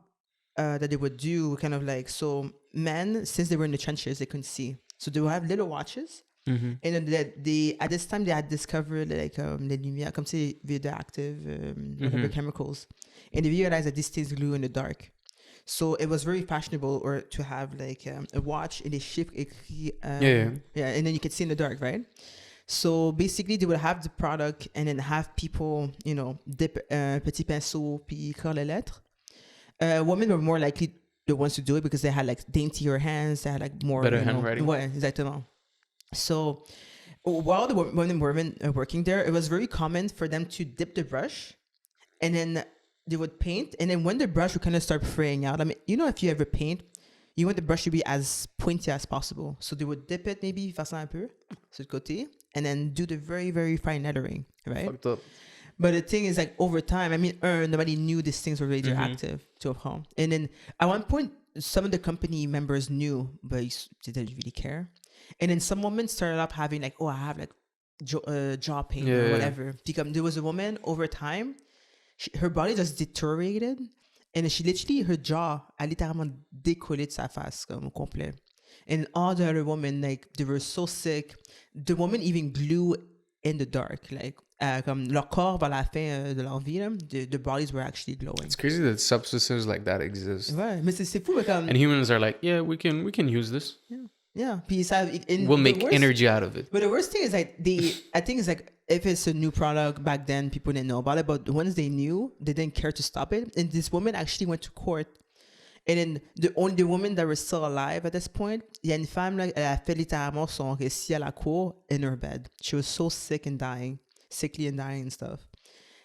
that they would do, kind of like, so men, since they were in the trenches, they couldn't see. So they would have little watches. And then they at this time, they had discovered like les lumières, comme c'est radioactive, whatever chemicals. And they realized that these things glue in the dark. So it was very fashionable or to have like a watch and a shift and then you could see in the dark, right? So basically they would have the product and then have people, you know, dip petit pinceau puis écrire les lettres. Women were more likely the ones to do it because they had like daintier hands, they had like more better handwriting. Ouais, exactement. So while the women were working there, it was very common for them to dip the brush and then they would paint, and then when the brush would kind of start fraying out, I mean, you know, if you ever paint, you want the brush to be as pointy as possible. So they would dip it, maybe faire ça un peu sur le côté, and then do the very, very fine lettering, right? Fucked up. But the thing is, like, over time, I mean, nobody knew these things were radioactive to a home. And then at one point, some of the company members knew, but they didn't really care. And then some women started up having like, oh, I have like jaw pain or whatever. Because there was a woman over time, her body just deteriorated, and she literally, her jaw a littéralement décollé de sa face comme au complet. And all the other women, like, they were so sick. The women even glue in the dark, like comme leur corps vers la fin de leur vie, là, the bodies were actually glowing. It's crazy that substances like that exist. Ouais, mais c'est fou, mais comme, and humans are like, yeah, we can use this. Yeah. Puis ça, we'll make energy out of it. But the worst thing is like I think it's like if it's a new product back then, people didn't know about it. But once they knew, they didn't care to stop it. And this woman actually went to court. And then the only women that were still alive at this point, il y a une femme là, elle a fait littéralement son récit à la cour in her bed. She was so sick and dying, sickly and dying and stuff.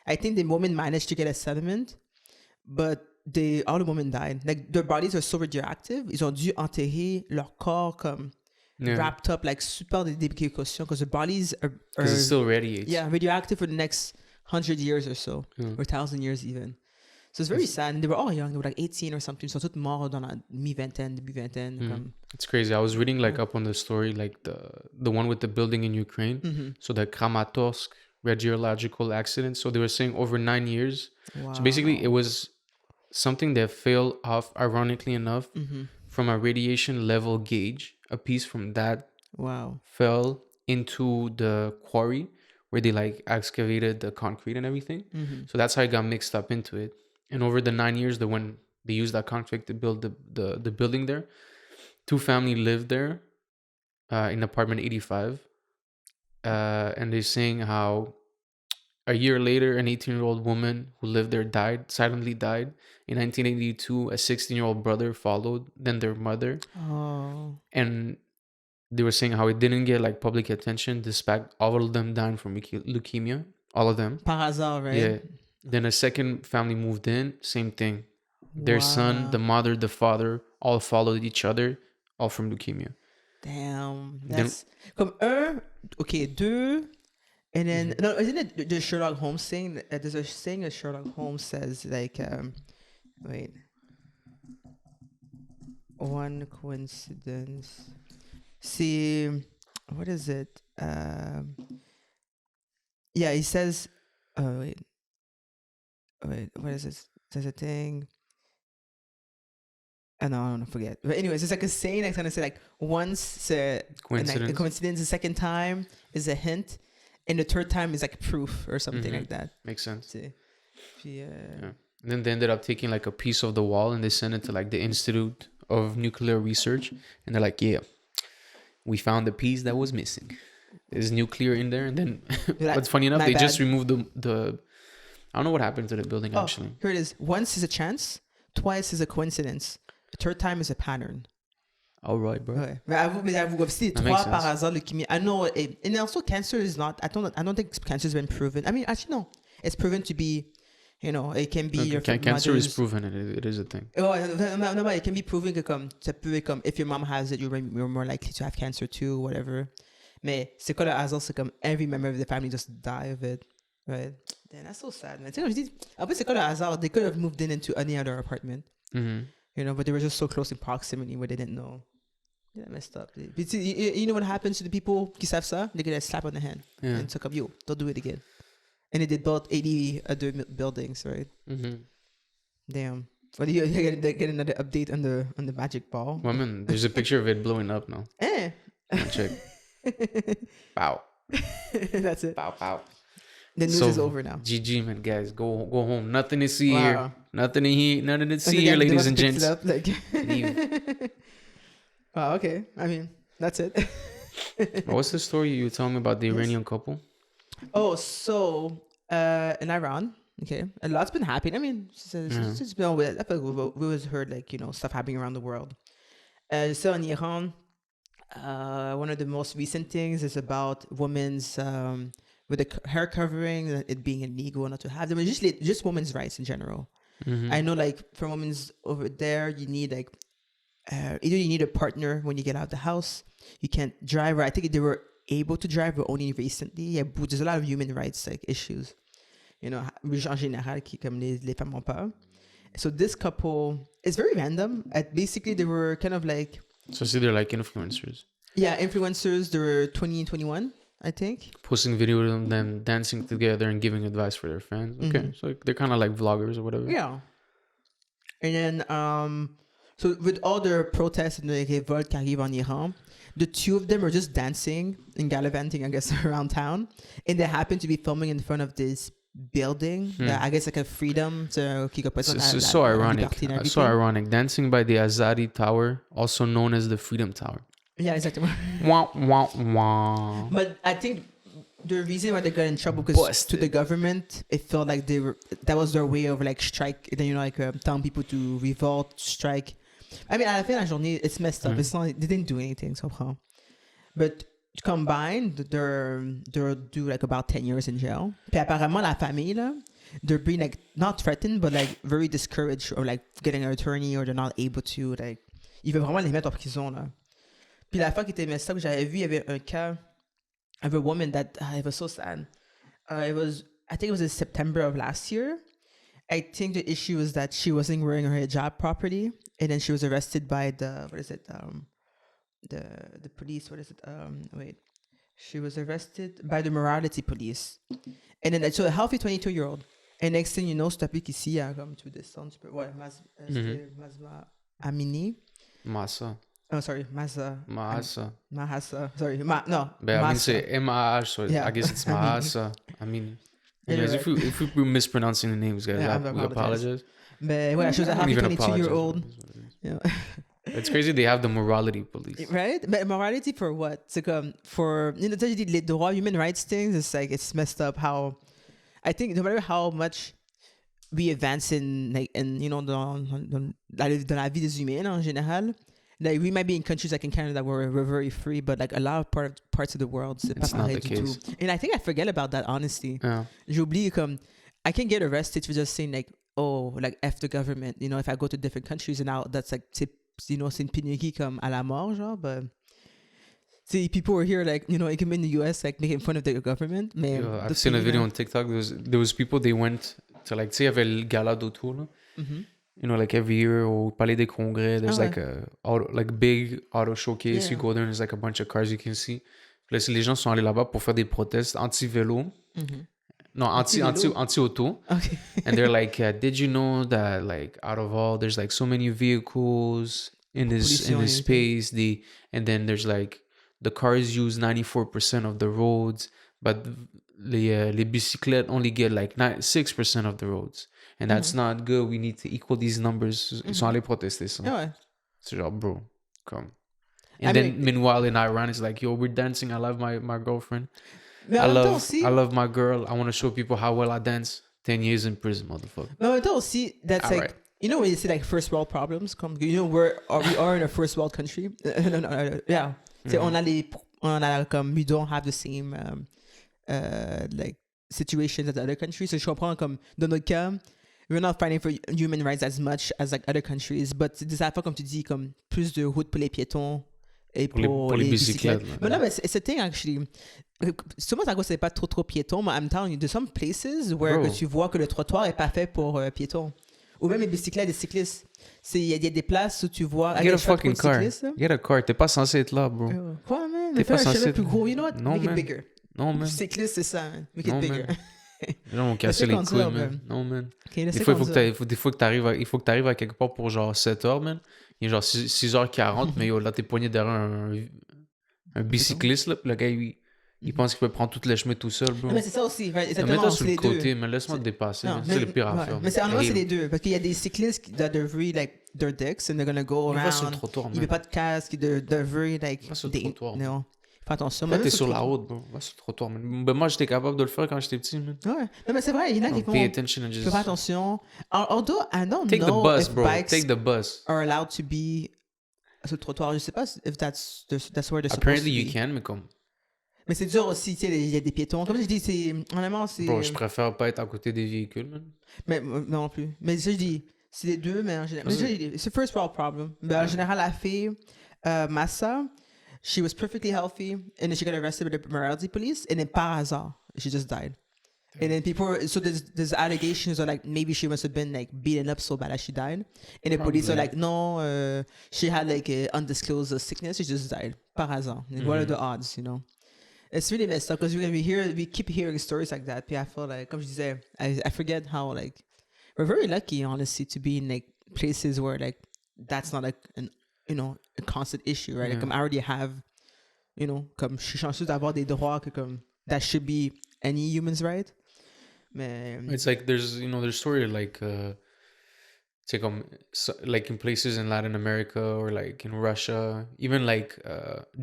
I think the woman managed to get a settlement, but all the women died. Like, their bodies are so radioactive. Ils ont dû enterrer leur corps comme wrapped up, like super des précautions, because their bodies are because it still radiates. Yeah, radioactive for the next 100 years or so, or 1,000 years even. So it's very sad. And they were all young. They were like 18 or something. So tout mort dans la mi-vingtaine, début vingtaine. Comme... It's crazy. I was reading like up on the story, like the one with the building in Ukraine. So the Kramatorsk radiological accident. So they were saying over 9 years. Wow. So basically, it was something that fell off, ironically enough, from a radiation level gauge. A piece from that fell into the quarry where they like excavated the concrete and everything. So that's how it got mixed up into it. And over the 9 years, when they used that concrete to build the building there, 2 families lived there in apartment 85. And they're saying how a year later, an 18-year-old woman who lived there silently died. In 1982, a 16-year-old brother followed, then their mother. Oh. And they were saying how it didn't get like public attention despite all of them dying from leukemia. All of them. Par hasard, right? Yeah. Then a second family moved in, same thing. Their son, the mother, the father, all followed each other, all from leukemia. Damn. That's comme okay, deux. And then, no, isn't it the Sherlock Holmes thing? There's a saying that Sherlock Holmes says, like, wait. One coincidence. See, what is it? Yeah, he says, wait, what is this? There's a thing. No, I don't forget. But anyways, it's like a saying that's gonna say like once a coincidence, the second time is a hint, and the third time is like proof or something like that. Makes sense. See. Yeah. And then they ended up taking like a piece of the wall and they sent it to like the Institute of Nuclear Research, and they're like, yeah, we found the piece that was missing. There's nuclear in there, and then what's funny enough, they just removed the I don't know what happened to the building actually. Here it is. Once is a chance, twice is a coincidence. The third time is a pattern. All right, bro. Ouais. Mais avoue, aussi, trois par hasard, leukemia. I know, and also cancer is not, I don't think cancer has been proven. I mean, actually, no. It's proven to be, you know, it can be your cancer is proven, it is a thing. Oh, no, but it can be proven que comme, ça peut, comme, if your mom has it, you're more likely to have cancer too, whatever. Mais c'est quoi le hasard? C'est comme every member of the family just die of it. Right? Damn, that's so sad, man. Tu sais, je dis, en plus, c'est quoi le hasard? They could have moved in into any other apartment. You know, but they were just so close in proximity where they didn't know. Yeah, messed up. But you know what happens to the people qui savent ça? They get a slap on the hand and took up, yo, don't do it again. And they built 80 other buildings, right? Damn. What do you get another update on the magic ball? Well, man, there's a picture of it blowing up now. Check. Pow. That's it. Pow, pow. The news is over now. GG, man, guys. Go home. Nothing to see here. Nothing to see here, ladies and gents. Leave. Oh, okay. I mean, that's it. What's the story you were telling me about the Iranian couple? Oh, so in Iran, okay, a lot's been happening. I mean, it's been we always heard like, you know, stuff happening around the world. So in Iran, one of the most recent things is about women's with the hair covering, it being illegal not to have them. It's just women's rights in general. I know, like for women's over there, you need like either you need a partner when you get out of the house. You can't drive. Or I think they were able to drive, but only recently. Yeah, but there's a lot of human rights like issues. You know, en général, qui comme les femmes ont peur. So this couple, it's very random. Basically, they were kind of like. So see, they're like influencers. Yeah, influencers. They were 20 and 21, I think. Posting videos of them dancing together and giving advice for their fans. Okay, so they're kind of like vloggers or whatever. Yeah. And then, so with all the protests and the revolt qui arrive en Iran, the two of them are just dancing and gallivanting, I guess, around town. And they happen to be filming in front of this building that I guess like a freedom to so ironic. So ironic. Dancing by the Azadi Tower, also known as the Freedom Tower. Yeah, exactly. Wah, wah, wah. But I think the reason why they got in trouble because to the government, it felt like that was their way of like strike. Then, you know, like telling people to revolt, strike. I mean, à la fin de la journée, it's messed up. It's not, they didn't do anything, so. But combined, they're due like about 10 years in jail. Puis apparemment, la famille, là, they're being like, not threatened, but like very discouraged or like getting an attorney or they're not able to, like, ils veulent vraiment les mettre en prison, là. Puis la fois qui était messed up, que j'avais vu, il y avait un cas of a woman that, it was so sad. I think it was in September of last year. I think the issue is that she wasn't wearing her hijab properly, and then she was arrested by the what is it? The police. What is it? Wait. She was arrested by the morality police, and then so a healthy 22-year-old. And next thing you know, c'est appelé qu'ici, il y a comme tu descends, tu peux. Ouais, Mazma Amini. Massa. Oh, sorry, Mahasa. Sorry, no. But I mean, say M-A-H, so Yeah. I guess it's Mahasa. I mean, anyways, You're right. if we're mispronouncing the names, guys, Yeah, we apologize. But ouais, she was a I don't healthy even 22-year-old. apologize. Yeah. It's crazy they have the morality police. Right? But morality for what? C'est comme, for, you know, les droits, human rights things, it's like, it's messed up how, I think no matter how much we advance in, like, in, you know, dans la vie des humains en général, like, we might be in countries like in Canada where we're very free, but like a lot of parts of the world, c'est It's pas not pareil the du case. tout. And I think I forget about that, honestly. Yeah. J'oublie comme, I can get arrested for just saying like, oh, like F the government, you know, if I go to different countries and now that's like, you know, c'est une pénurie comme à la mort, genre, but see, people were here like, you know, it can be in the US like making fun of the government, man. Yeah, I've seen a video on TikTok. There was people, they went to like, tu sais, il y avait le gala d'auto, là. You know, like every year au Palais des Congrès, there's like a big auto showcase. Yeah. You go there and there's like a bunch of cars you can see. Puis là, les gens sont allés là-bas pour faire des protestes anti-vélo. No, anti-auto. Okay. And they're like, did you know that like out of all, there's like so many vehicles in this space. And then there's like the cars use 94% of the roads, but les bicyclettes only get like 6% of the roads. And that's not good. We need to equal these numbers. Ils sont allés protester ça. Ouais. C'est genre, bro, come. And meanwhile in Iran, it's like, yo, we're dancing. I love my girlfriend. Mais I en même temps aussi, love my girl. I want to show people how well I dance. 10 years in prison, motherfucker. mais en même temps aussi, that's All like, right. you know when you say like first world problems, come, you know we are in a first world country. Yeah. C'est on a comme, we don't have the same like situations as other countries. So je comprends comme, dans notre cas, we're not fighting for human rights as much as like other countries, but des affaires comme tu dis, comme plus de routes pour les piétons et pour les bicyclettes. Mais non, mais it's a thing actually. Sûrement ça c'est pas trop piéton, mais I'm telling you, there's some places where que tu vois que le trottoir est pas fait pour piétons. Ou même les bicyclettes, les cyclistes. Il y a des places où tu vois... Get a fucking car. Get a car. T'es pas censé être là, bro. Quoi, man? T'es pas Fais un censé chemin être... plus gros. You know what? Non, Make man. it bigger. Non, man. Cycliste, c'est ça, man. Make it Non, bigger. man. Les gens vont casser les couilles, man. Non, man. Okay, Des fois, il faut que t'arrives à quelque part pour genre 7 heures, man. Il est genre 6h40, mais yo, là, t'es poigné derrière un bicycliste, là. Puis le gars, il pense qu'il peut prendre tout le chemin tout seul, bro. Mais c'est ça aussi, right? Mets-toi sur le côté, mais laisse-moi te dépasser. C'est le pire à faire. Mais c'est en vrai, c'est les deux. Parce qu'il y a des cyclistes qui they're very like their dicks and they're gonna go around. Va sur le trottoir, man. Il n'y a pas de casque, they're very like. Va sur le trottoir. Non. Fais attention. Là, t'es sur la route, bro. Va sur le trottoir, man. Ben, moi, j'étais capable de le faire quand j'étais petit, man. Ouais. Non, mais c'est vrai, il y en a qui font. Pay attention and just... Fais attention. Although I don't Take know the bus, if bro. bikes Take the bus. are allowed to be sur le trottoir. Je sais pas if that's where they're supposed Apparently to be. you can, mais comme... Mais c'est dur aussi, tu sais, il y a des piétons. Comme je dis, c'est... Honnêtement, c'est... Bro, je préfère pas être à côté des véhicules, man. Mais non plus. Mais ça, je dis, c'est les deux, mais en général... C'est first world problem. Mais en général, la fille, Massa, she was perfectly healthy, and then she got arrested by the morality police, and then par hasard, she just died. And then people, so there's allegations of like maybe she must have been like beaten up so bad that she died. And the police are like, no, she had like an undisclosed sickness, she just died. Par hasard. And what are the odds, you know? It's really messed up because we keep hearing stories like that. Puis I feel like, comme je disais, I forget how like we're very lucky, honestly, to be in like places where like that's not like an a constant issue, right? Like I already have, comme je suis chanceux d'avoir des droits que comme that should be any human's right. Mais it's like there's story like take like in places in Latin America or like in Russia, even like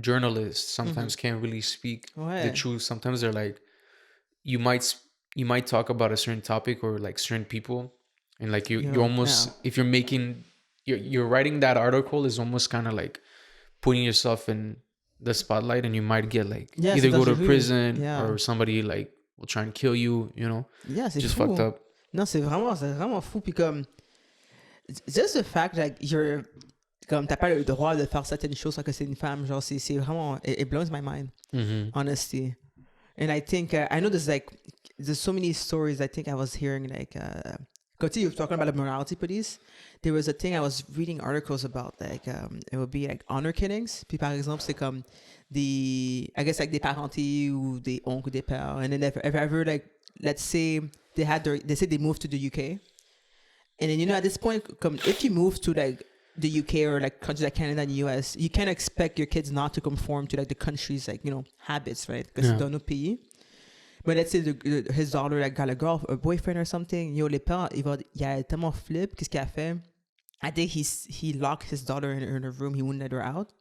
journalists sometimes can't really speak the truth. Sometimes they're like, you might talk about a certain topic or like certain people, and like you almost if you're writing that article is almost kind of like putting yourself in the spotlight, and you might get like either go to prison or somebody like will try and kill you, c'est just fou. fucked up. Non, c'est vraiment fou. Puis comme just the fact that you're comme t'as pas le droit de faire certaines choses parce que c'est une femme, genre c'est vraiment it blows my mind, honestly. And I think I know there's so many stories. I think I was hearing like Comme tu sais, you're talking about the morality police. There was a thing I was reading articles about, like, it would be like honor killings. Puis par exemple, c'est comme I guess like des parentés ou des oncles ou des pères. And then if ever, like, let's say they say they moved to the UK. And then, at this point, if you move to like the UK or like countries like Canada and US, you can't expect your kids not to conform to like the country's like, habits, right? Because c'est dans notre pays. But let's say his daughter like got a boyfriend or something. Les parents, il a tellement flip. Qu'est-ce qu'il a fait? I think he locked his daughter in her room. He wouldn't let her out.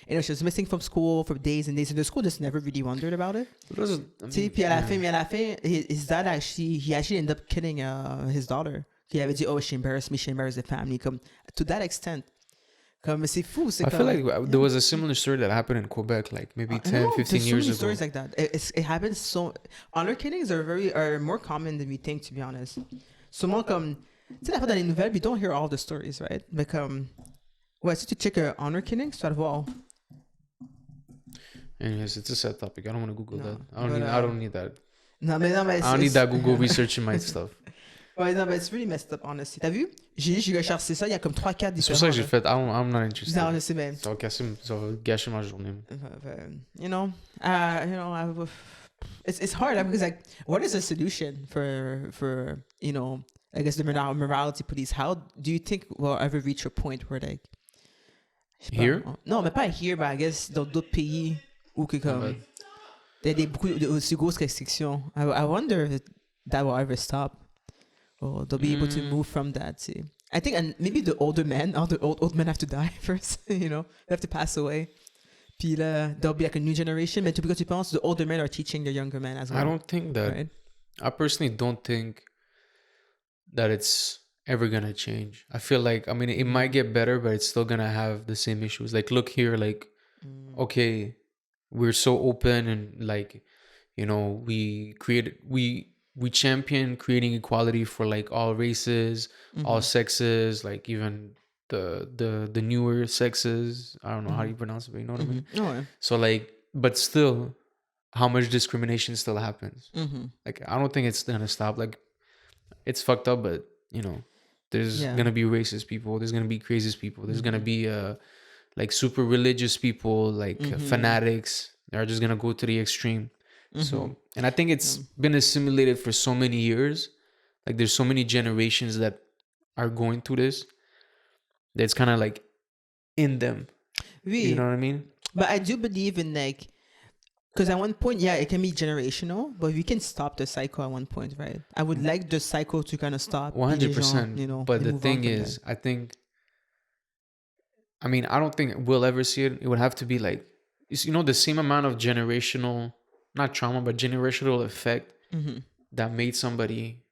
And she was missing from school for days and days. And the school just never really wondered about it. Puis à la fin, his dad he actually ended up killing his daughter. He avait dit, oh, she embarrassed the family. To that extent. C'est fou. I feel like there was a similar story that happened in Quebec, like maybe 10, 15 years ago. Stories like that. It happens so... Honor killings are more common than we think, to be honest. Souvent comme... Tu sais, la fois dans les nouvelles, we don't hear all the stories, right? Mais comme... Ouais, si tu check honor killings, tu vas le voir. Anyways, it's a sad topic. I don't want to Google that. I don't need that. Non, mais I don't need that Google research in my stuff. Ouais, non, mais it's really messed up, honestly. T'as vu? J'ai recherché ça, il y a comme 3-4 différents. C'est pour ça que j'ai fait, I'm not interested. Non, je sais même. Ça va gâcher ma journée. It's hard because like, what is the solution for I guess the morality police? How do you think we'll ever reach a point where like here? Non, mais pas here, but I guess dans d'autres pays où que comme il y a beaucoup de aussi grosses restrictions. I wonder if that will ever stop. Or they'll be able to move from that. See, I think, and maybe the older men, all the old men have to die first. They have to pass away. Puis là, there'll be like a new generation. Mais because tu penses, the older men are teaching the younger men as well. I don't think that. Right? I personally don't think that it's ever gonna change. I feel like, it might get better, but it's still gonna have the same issues. Like, look here, like, okay, we're so open and like, we champion creating equality for like all races, all sexes, like even the newer sexes. I don't know how you pronounce it, but you know what I mean? Oh, yeah. So like, but still, how much discrimination still happens? Like, I don't think it's gonna stop. Like, it's fucked up, but there's gonna be racist people. There's gonna be craziest people. There's gonna be like super religious people, like fanatics. They're just gonna go to the extreme. So, and I think it's been assimilated for so many years. Like, there's so many generations that are going through this. That's kind of like in them. Oui. You know what I mean? But I do believe in like, because at one point, it can be generational, but we can stop the cycle at one point, right? I would like the cycle to kind of stop. 100%. But the thing is, I think, I don't think we'll ever see it. It would have to be like, the same amount of generational, not trauma, but generational effect that made somebody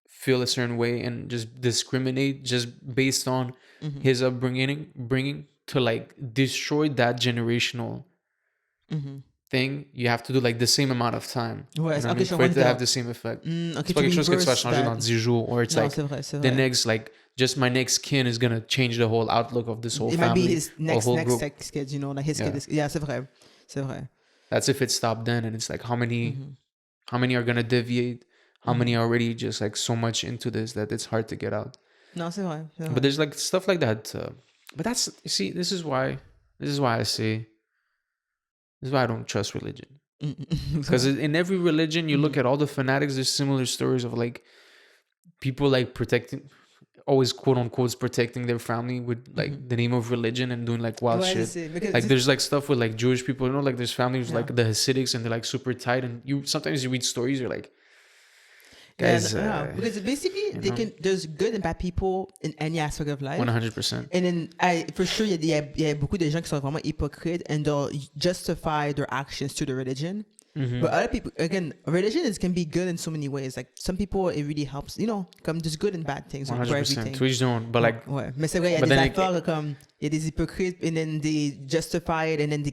feel a certain way and just discriminate just based on his bringing to like destroy that generational thing. You have to do like the same amount of time for it to have the same effect. C'est pas quelque chose que tu vas changer dans 10 jours, or it's like the next, like, just my next kin is gonna change the whole outlook of this whole family. It might be his next kid, like his kid. C'est vrai. That's if it stopped then, and it's like how many are gonna deviate, how many are already just like so much into this that it's hard to get out. No, c'est vrai. But there's like stuff like that. But that's, you see, this is why I don't trust religion. Because in every religion, you look at all the fanatics. There's similar stories of like people like always quote unquote protecting their family with like the name of religion and doing like wild shit. Like there's like stuff with like Jewish people, like there's families like the Hasidics, and they're like super tight, and sometimes you read stories, you're like, guys, because basically there's good and bad people in any aspect of life. 100%. And then for sure il y a beaucoup de gens qui sont vraiment hypocrites and they'll justify their actions to the religion. But other people, again, religion can be good in so many ways. Like some people, it really helps, comme there's good and bad things for everything. To each their own, but like, ouais. Mais c'est vrai, il y a des affaires comme il y a des hypocrites, and then they justify it, and then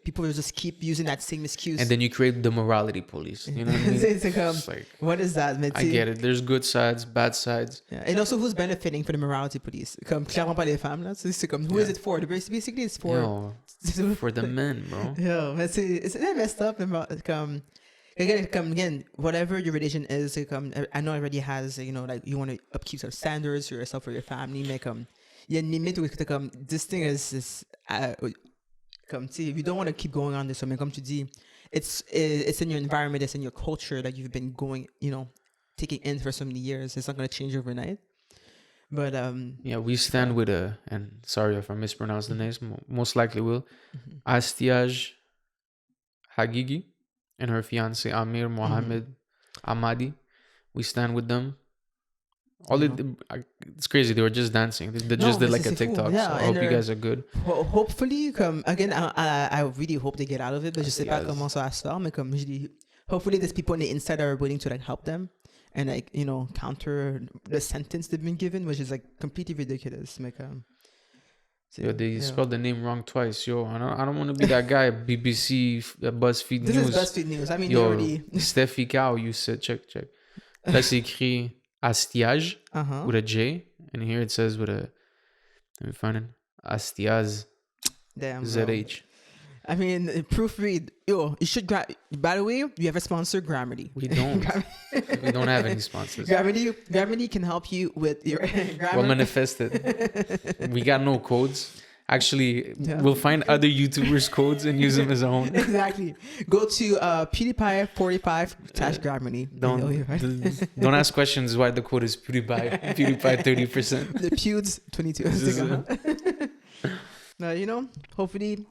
people will just keep using that same excuse. And then you create the morality police. You know what I mean? It's like, what is that? I get it. There's good sides, bad sides. Yeah. And also, who's benefiting from the morality police? Comme clairement pas les femmes là. C'est comme who is it for? Basically, it's for for the men, bro. Yeah, mais c'est messed up. Comme Again, whatever your religion is, I know everybody has, like you want to upkeep some standards for yourself or your family, mais comme il y a une limite où t'es comme this thing is comme tu sais, if you don't want to keep going on this, mais comme tu dis, it's in your environment, it's in your culture that you've been going, taking in for so many years. It's not going to change overnight. But yeah, we stand with and sorry if I mispronounce the names, most likely will, Astiaj Hagigi and her fiance Amir Mohammed Ahmadi. We stand with them. It's crazy. They were just dancing. They just did like a TikTok. Yeah, so I hope you guys are good. Hopefully, again, I really hope they get out of it. But je sais pas comment ça va se faire. Mais comme je dis, hopefully there's people on the inside that are willing to like help them and like counter the sentence they've been given, which is like completely ridiculous. Like, yo, they spelled the name wrong twice. Yo, I don't want to be that guy. BBC, BuzzFeed this News. is BuzzFeed News. I mean, yo, already. Steffi Cow, you said check. Là, c'est écrit Astiaj with a J, and here it says with a. Let me find it. Astiaz. Damn. ZH. I mean, proofread. Yo, you should by the way, you have a sponsor, Grammarly. We don't. We don't have any sponsors. Grammarly can help you with your grammar. Well manifested. We got no codes. Actually, we'll find other YouTubers' codes and use them as our own. Exactly. Go to PewDiePie 45 / Grammarly. Don't ask questions why the code is PewDiePie 30%. The Pewds 22. Now, hopefully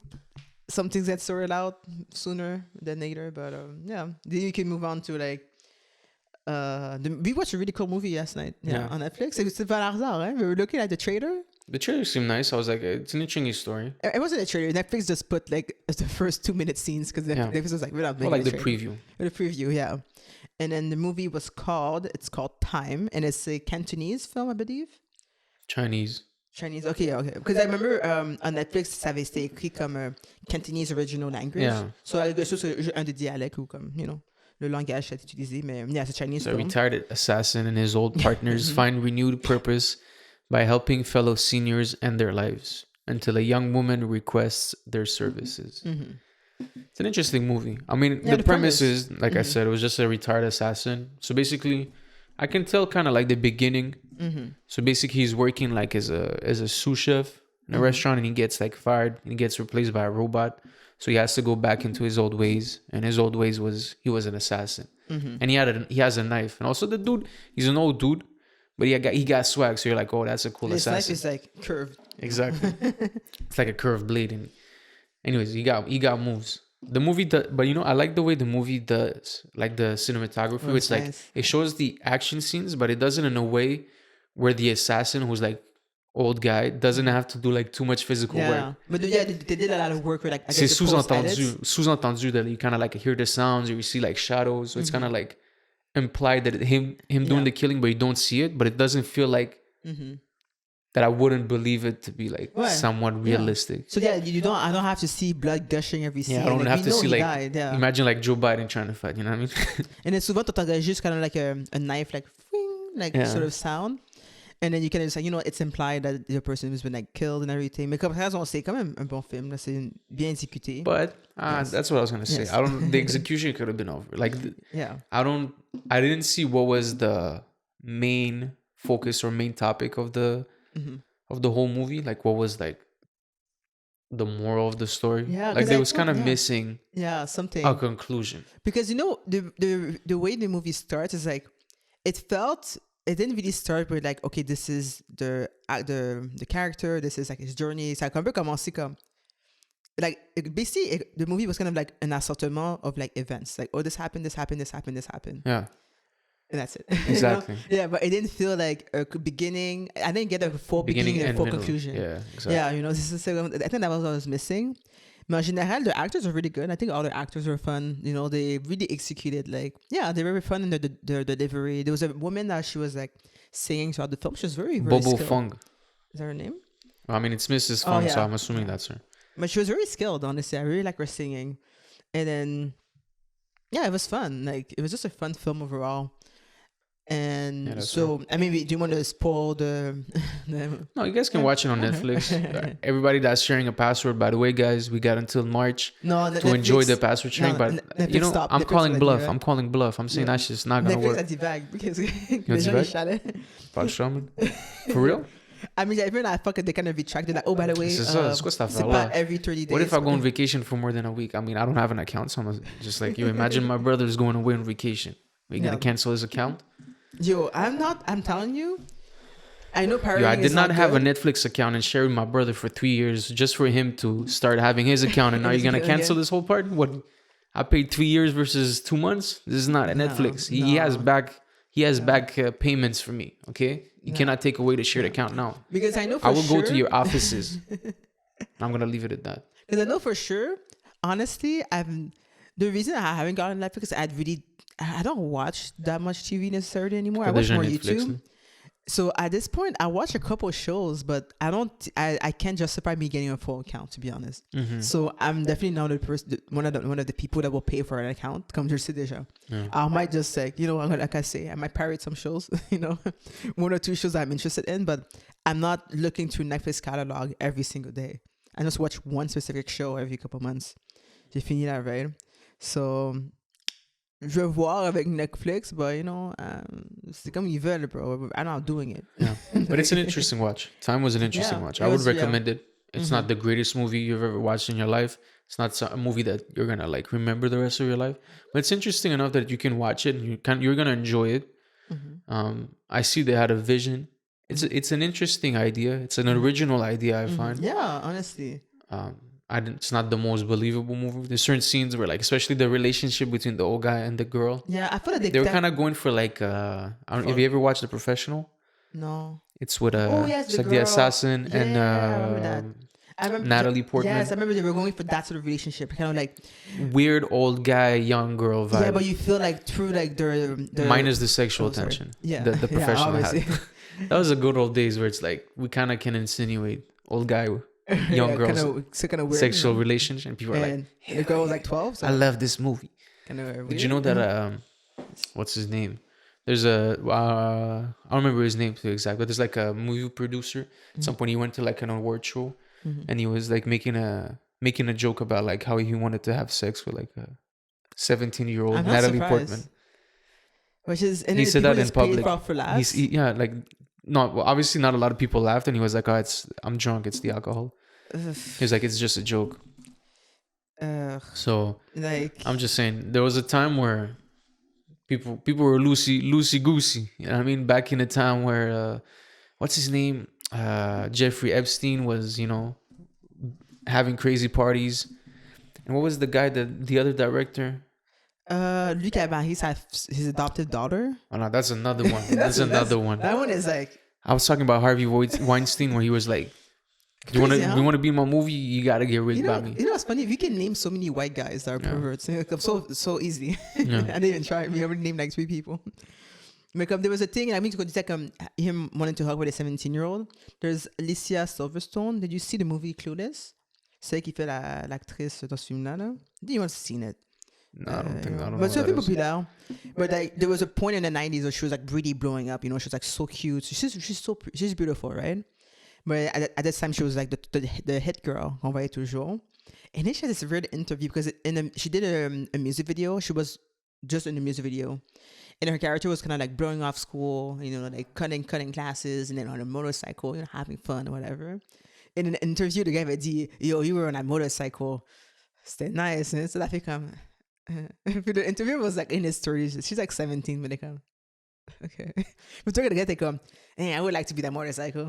some things get sorted out sooner than later. But then you can move on to like we watched a really cool movie last night on Netflix. C'était par hasard, hein? We were looking at the trailer. The trailer seemed nice. I was like, it's an interesting story. It wasn't a trailer. Netflix just put like the first 2-minute scenes because Netflix was like, we're not making like the trailer. preview. The preview, yeah. And then the movie was called Time, and it's a Cantonese film, I believe. Chinese, okay. Because I remember on Netflix, ça avait été écrit comme Cantonese original language. Yeah. So quelque chose, un des dialectes ou comme, le langage est utilisé, mais c'est Chinese a film. retired assassin and his old partners find renewed purpose by helping fellow seniors end their lives until a young woman requests their services. It's an interesting movie. I mean, the premise is, like I said, it was just a retired assassin. So basically, I can tell kind of like the beginning. So basically, he's working like as a sous chef in a restaurant, and he gets like fired and he gets replaced by a robot. So he has to go back into his old ways, and his old ways was he was an assassin, and he has a knife, and also the dude, he's an old dude, but he got swag. So you're like, oh, that's a cool assassin. His knife is like curved. Exactly, it's like a curved blade. And anyways, he got moves. The movie, but I like the way the movie does, like the cinematography. Oh, it's like nice. It shows the action scenes, but it does it in a way where the assassin, who's like old guy, doesn't have to do like too much physical work. But they did a lot of work with like. C'est sous-entendu that you kind of like hear the sounds or you see like shadows. So it's kind of like implied that him doing the killing, but you don't see it. But it doesn't feel like that. I wouldn't believe it to be like somewhat realistic. So I don't have to see blood gushing every scene. I don't have to see like died, imagine like Joe Biden trying to fight. You know what I mean? And then souvent t'entends juste kind of like a knife like sort of sound. And then you can just like, it's implied that the person has been like killed and everything. Mais comme ça, c'est quand même un bon film. Là, c'est bien exécuté. But that's what I was gonna say. The execution could have been over. Like, I didn't see what was the main focus or main topic of the whole movie. Like, what was like the moral of the story? Yeah, like, there was kind of missing something a conclusion. Because the way the movie starts is like it didn't really start with like, okay, this is the character, this is like his journey. Ça a un peu commencé comme like basically the movie was kind of like an assortment of like events, like, oh, this happened. Yeah. And that's it. Exactly. Yeah, but it didn't feel like a beginning. I didn't get a full beginning and full conclusion. Yeah, exactly. Yeah, I think that was what I was missing. But in general, the actors are really good. I think all the actors were fun. They really executed they were very fun in their delivery. There was a woman that she was like singing throughout the film. She was very, very Bobo skilled. Fung. Is that her name? Well, I mean, it's Mrs. Fung, so I'm assuming that's her. But she was very skilled, honestly. I really like her singing. And then, it was fun. Like, it was just a fun film overall. And Yeah, that's so, I mean, do you want to spoil No, you guys can watch it on Netflix. Everybody that's sharing a password, by the way, guys, we got until March to enjoy the password sharing. But you know, I'm calling bluff. I'm calling bluff. I'm saying that's just not gonna Netflix work. a dit vague because You les gens vague? ils chialaient. Pas le choix, man. For real? I mean, j'avais vu la fois que they kind of retracted like, oh, by the way, C'est ça, c'est quoi cette c'est affaire-là? pas every 30 days. What if I go on vacation for more than a week? I mean, I don't have an account, so I'm just like you. Imagine my brother's going away on vacation. Are you gonna cancel his account? Yo, I'm telling you, I know pirating Yo, I is did not have good. a Netflix account and shared with my brother for 3 years just for him to start having his account. And now you're gonna cancel this whole part? What? I paid 3 years versus 2 months. This is not a Netflix. He has back. He has back payments for me. Okay, you cannot take away the shared account now. Because I know for I will sure, go to your offices. I'm gonna leave it at that. Because I know for sure, honestly, the reason I haven't gotten Netflix, I don't watch that much TV necessarily anymore. I watch more YouTube. So at this point, I watch a couple of shows, but I can't justify me getting a full account, to be honest. So I'm definitely not one of the people that will pay for an account. Comme je le sais déjà. I might just say, you know, like I say, I might pirate some shows, you know, 1 or 2 shows I'm interested in, but I'm not looking through Netflix catalog every single day. I just watch one specific show every couple months. J'ai fini la veille. So, je vais voir avec Netflix, but you know, c'est comme ils veulent, bro. I'm not doing it. Yeah, but it's an interesting watch. Time was an interesting watch. I would recommend it. It's not the greatest movie you've ever watched in your life. It's not a movie that you're gonna like remember the rest of your life. But it's interesting enough that you can watch it and you're gonna enjoy it. I see they had a vision. It's an interesting idea. It's an original idea, I find. Yeah, honestly. It's not the most believable movie. There's certain scenes where, like, especially the relationship between the old guy and the girl. Yeah, I feel like they were kind of going for like. I don't. Have you ever watched The Professional? No. It's with it's like girl. the assassin I remember and that. Natalie Portman. Yes, I remember they were going for that sort of relationship, kind of like weird old guy, young girl vibe. Yeah, but you feel like through like their minus the sexual tension. Yeah, the professional obviously. had. That was the good old days where it's like we kind of can insinuate old guy, young girls, kind of weird, sexual relationship, and people are like, hey, the girl was like 12. So I love this movie. Kind of weird. Did you know that? What's his name? There's I don't remember his name too exactly, but there's like a movie producer. At some point, he went to like an award show, and he was like making a joke about like how he wanted to have sex with like a 17-year-old Natalie Portman. Which is, and he said that in public. For Obviously not a lot of people laughed, and he was like, "Oh, I'm drunk. It's the alcohol." He's like, "It's just a joke." So like, I'm just saying, there was a time where people were loosey goosey. You know what I mean? Back in a time where what's his name? Jeffrey Epstein was, you know, having crazy parties. And what was the guy the other director? Luc Avaris had his adopted daughter. Oh no, that's another one. That's another one. That one is like. I was talking about Harvey Weinstein, where he was like, "You want to be in my movie? You gotta get rigged by me." You know what's funny? If you can name so many white guys that are perverts, so easy. Yeah. I didn't even try. We already named like 3 people. Because there was a thing, I mean, it's like him wanting to hug with a 17-year-old. There's Alicia Silverstone. Did you see the movie Clueless? C'est qui fait l'actrice dans ce film-là. You must have seen it. No, I don't think. I don't know. But it's popular. But like, there was a point in the 90s where she was like really blowing up. You know, she was like so cute. She's beautiful, right? But at that time, she was like the hit girl. On voyait toujours. And then she had this weird interview because she did a music video. She was just in the music video, and her character was kind of like blowing off school. You know, like cutting classes, and then on a motorcycle, you know, having fun or whatever. In an interview, the guy avait dit, "Yo, you were on a motorcycle. C'était nice." And so that became. The interview was like in his stories. She's like 17 when they come. Okay. But talking to get they come. Hey, I would like to be that motorcycle.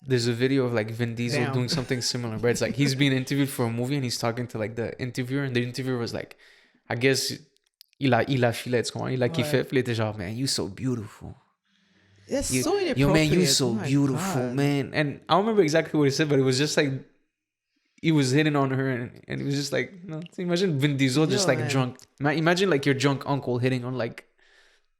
There's a video of like Vin Diesel doing something similar, but it's like he's being interviewed for a movie and he's talking to like the interviewer, and the interviewer was like, I guess il a filé, tu comprends? Il a kiffé, puis il était genre, man, you so beautiful. It's so inappropriate. Yo, man, you so beautiful, God. Man. And I don't remember exactly what he said, but it was just like he was hitting on her, and it was just like, you know, imagine Vin Diesel just like drunk. Imagine like your drunk uncle hitting on like,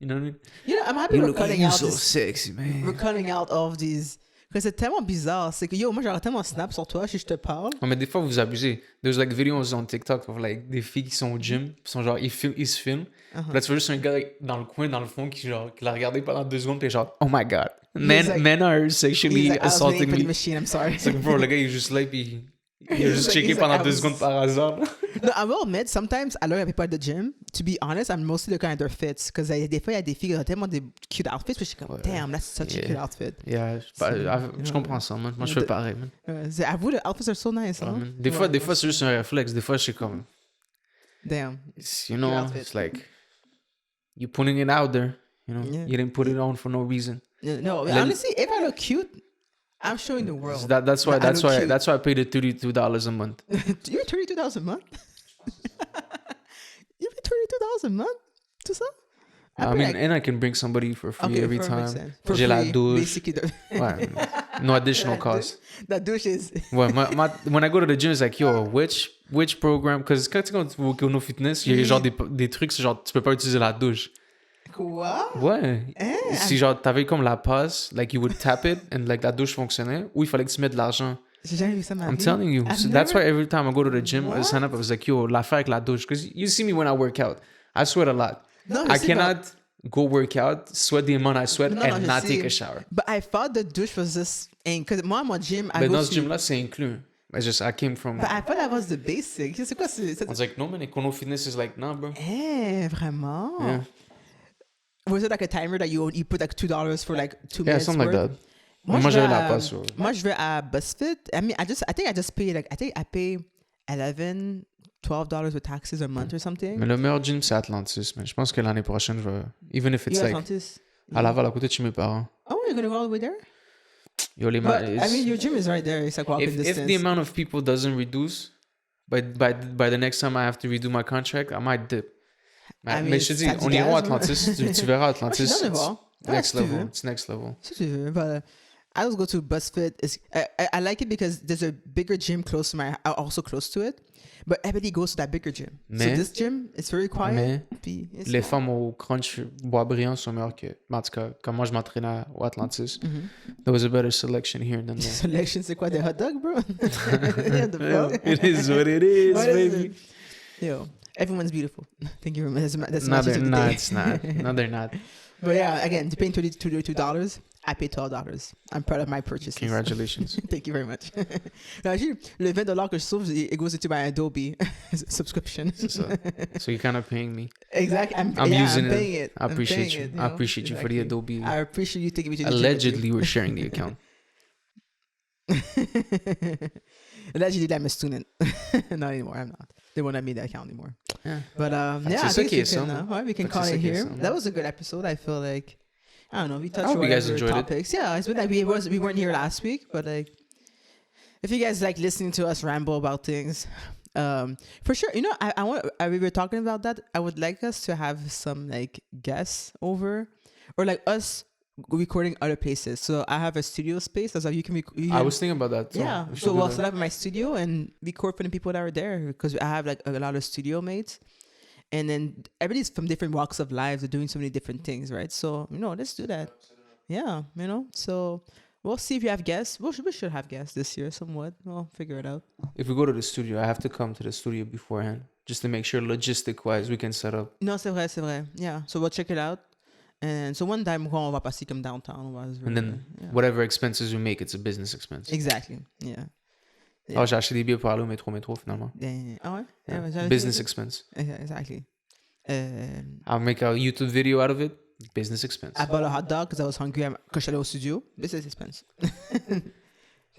you know what I mean? You know, I'm happy we're cutting out so sexy, man. We're cutting out all of these que c'est tellement bizarre. C'est que, yo, moi, j'aurais tellement snap sur toi si je te parle. Non, mais des fois, vous abusez. There's like videos on TikTok of like des filles qui sont au gym, puis sont genre, ils se filment. Puis là, tu vois juste un gars dans le coin, dans le fond, qui l'a regardé pendant 2 secondes, puis genre, oh my god, men are sexually He's like, I was waiting assaulting for the me. machine, I'm sorry. C'est comme, bro, le gars, il est juste là, puis il a juste checké he's pendant like, 2 secondes par hasard. No, I will admit, sometimes, I look at people at the gym. To be honest, I'm mostly looking at their fits. Because des fois, il y a des filles qui ont tellement des cute outfits. Puis je suis comme, damn, that's such a cute outfit. Yeah, je comprends ça, man. Moi, je fais pareil, man. Avoue, the outfits are so nice, hein? Des fois, c'est juste un réflexe. Des fois, je suis comme, Damn. you know, it's like, you're putting it out there. You know, Yeah. you didn't put it on for no reason. No, honestly, if I look cute, I'm showing the world. That's why I paid the $32 a month. You pay $32 a month? You pay $32 a month? Tout ça? I mean, and I can bring somebody for free every time. J'ai la douche. Ouais, no additional cost. La douche is... Ouais, when I go to the gym, it's like, yo, which program? Because quand tu vas au Kono Fitness, il y a genre des trucs, c'est genre, tu peux pas utiliser la douche. Quoi? Ouais. Si genre, t'avais comme la passe, like you would tap it, and like la douche fonctionnait, ou il fallait que tu mettes de l'argent. J'ai jamais vu ça ma vie. I'm telling you. So that's why every time I go to the gym, I sign up, I was like, yo, l'affaire avec la douche. Because you see me when I work out. I sweat a lot. No, I cannot go work out, sweat the amount I sweat, and not take a shower. But I thought the douche was just... Because moi, mon gym, I Mais go dans ce to... gym-là, c'est inclus. I came from... But I thought that was the basic. C'est quoi? I was like, no, man, Kono Fitness is like, nah, bro. Vraiment? Yeah. Was it like a timer that you put like $2 for like 2 Yeah, minutes? something like worth? that. Moi, j'avais la passe. Moi, je vais à BuzzFit. I mean, I think I just pay I pay $11-12 with taxes a month or something. Mais le meilleur gym, c'est Atlantis. Mais je pense que l'année prochaine, je vais... Even if it's Yeah, like... Atlantis. À Laval, à côté de chez mes parents. Oh, you're going to go all the way there? Yo, les But, I mean, your gym is right there. It's like walking distance. If the amount of people doesn't reduce, by the next time I have to redo my contract, I might dip. I mean, Mais je te dis, on ira à Atlantis. Tu verras Atlantis. Je suis dans le voir. Next si tu level. veux. It's next level. Si tu veux, but I just go to BuzzFit. I like it because there's a bigger gym close to also close to it. But everybody goes to that bigger gym. So this gym, it's very quiet. Puis les femmes au Crunch Boisbriand sont meilleures que... En tout cas, quand moi je m'entraînais au Atlantis, there was a better selection here than there. Selection, c'est quoi? Des hot dogs, bro? It is what it is, baby. Yo, everyone's beautiful. Thank you very much. That's No, the they're day. it's not. No, they're not. But yeah, again, paying $22, I pay $12. I'm proud of my purchases. Congratulations. Thank you very much. Actually, le $20 que je sauve, it goes into my Adobe subscription. C'est ça. So you're kind of paying me. Exactly. I'm using paying it. I appreciate you. It, I appreciate you for the Adobe. I appreciate you taking me to the Allegedly, we're sharing the account. Allegedly, I'm a student. Not anymore. I'm not. They won't let me that account anymore. Yeah. But yeah, I c'est think we can call it here. That was a good episode. I feel like I don't know. We touched hope you guys whatever enjoyed topics. Yeah, it's been like we weren't here last week, but like if you guys like listening to us ramble about things, for sure. You know, we were talking about that. I would like us to have some like guests over, or like us recording other places. So I have a studio space. That's how you can. I was thinking about that. Yeah. So we'll set up my studio and record for the people that are there because I have like a lot of studio mates. And then everybody's from different walks of life. They're doing so many different things, right? So, you know, let's do that. Yeah, you know. So we'll see if you have guests. We should have guests this year somewhat. We'll figure it out. If we go to the studio, I have to come to the studio beforehand just to make sure logistic-wise we can set up. No, c'est vrai. Yeah. So we'll check it out. And so one time, on va passer comme downtown. And then whatever expenses we make, it's a business expense. Exactly. Yeah. Oh, j'ai acheté des billets pour aller au métro finalement. Ah ouais? Yeah. Business expense. Exactly. I'll make a YouTube video out of it. Business expense. I bought a hot dog because I was hungry quand je suis allé au studio. Business expense.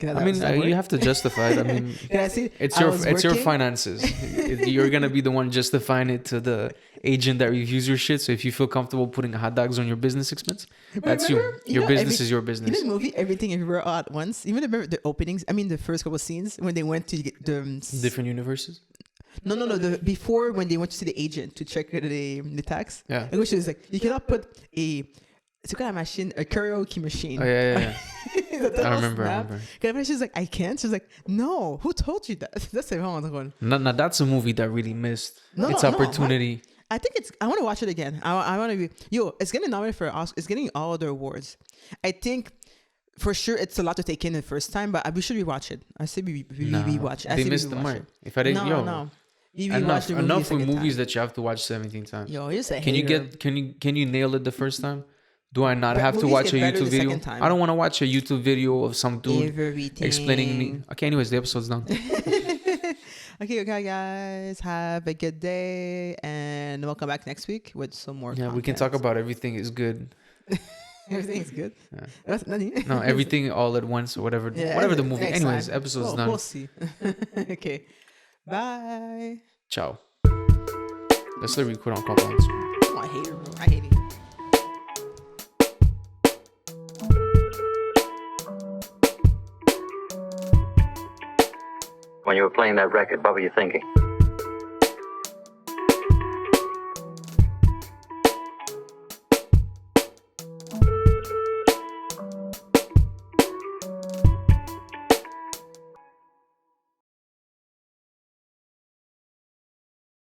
I mean, you have to justify it. I mean, it's your finances. You're gonna be the one justifying it to the agent that reviews your shit. So if you feel comfortable putting hot dogs on your business expense, that's you. Your business is your business. In the movie Everything Everywhere All at Once, even remember the openings. I mean, the first couple of scenes when they went to the different universes. No. Before when they went to see the agent to check the tax. Yeah. Which is like you cannot put c'est quoi la machine? A karaoke machine. Oh, yeah. I remember. She's like, I can't. She's like, no. Who told you that? That's vraiment drôle. No, that's a movie that really missed its opportunity. I think I want to watch it again. I want to be... Yo, it's getting nominated for Oscar. It's getting all the awards. I think for sure, it's a lot to take in the first time, but we should rewatch it. I say we rewatch it. I They say missed the rewatch mark. it. If I didn't, No. We rewatch enough the movie a with second movies time. that you have to watch 17 times. Yo, you're a Can you hater. can you nail it the first time? Do I not But have to movies watch a get better YouTube the video? second time. I don't want to watch a YouTube video of some dude Everything. explaining me. Okay, anyways, the episode's done. Okay, guys. Have a good day, and we'll come back next week with some more. Yeah, we can talk about everything is good. Everything's good. Yeah. That's nothing. No, everything all at once or whatever. Yeah, whatever the movie. next Anyways, time. episode's done. We'll see. Okay. Bye. Ciao. Let's literally quit on compounds. Oh, I hate her, bro. I hate it. When you were playing that record, what were you thinking?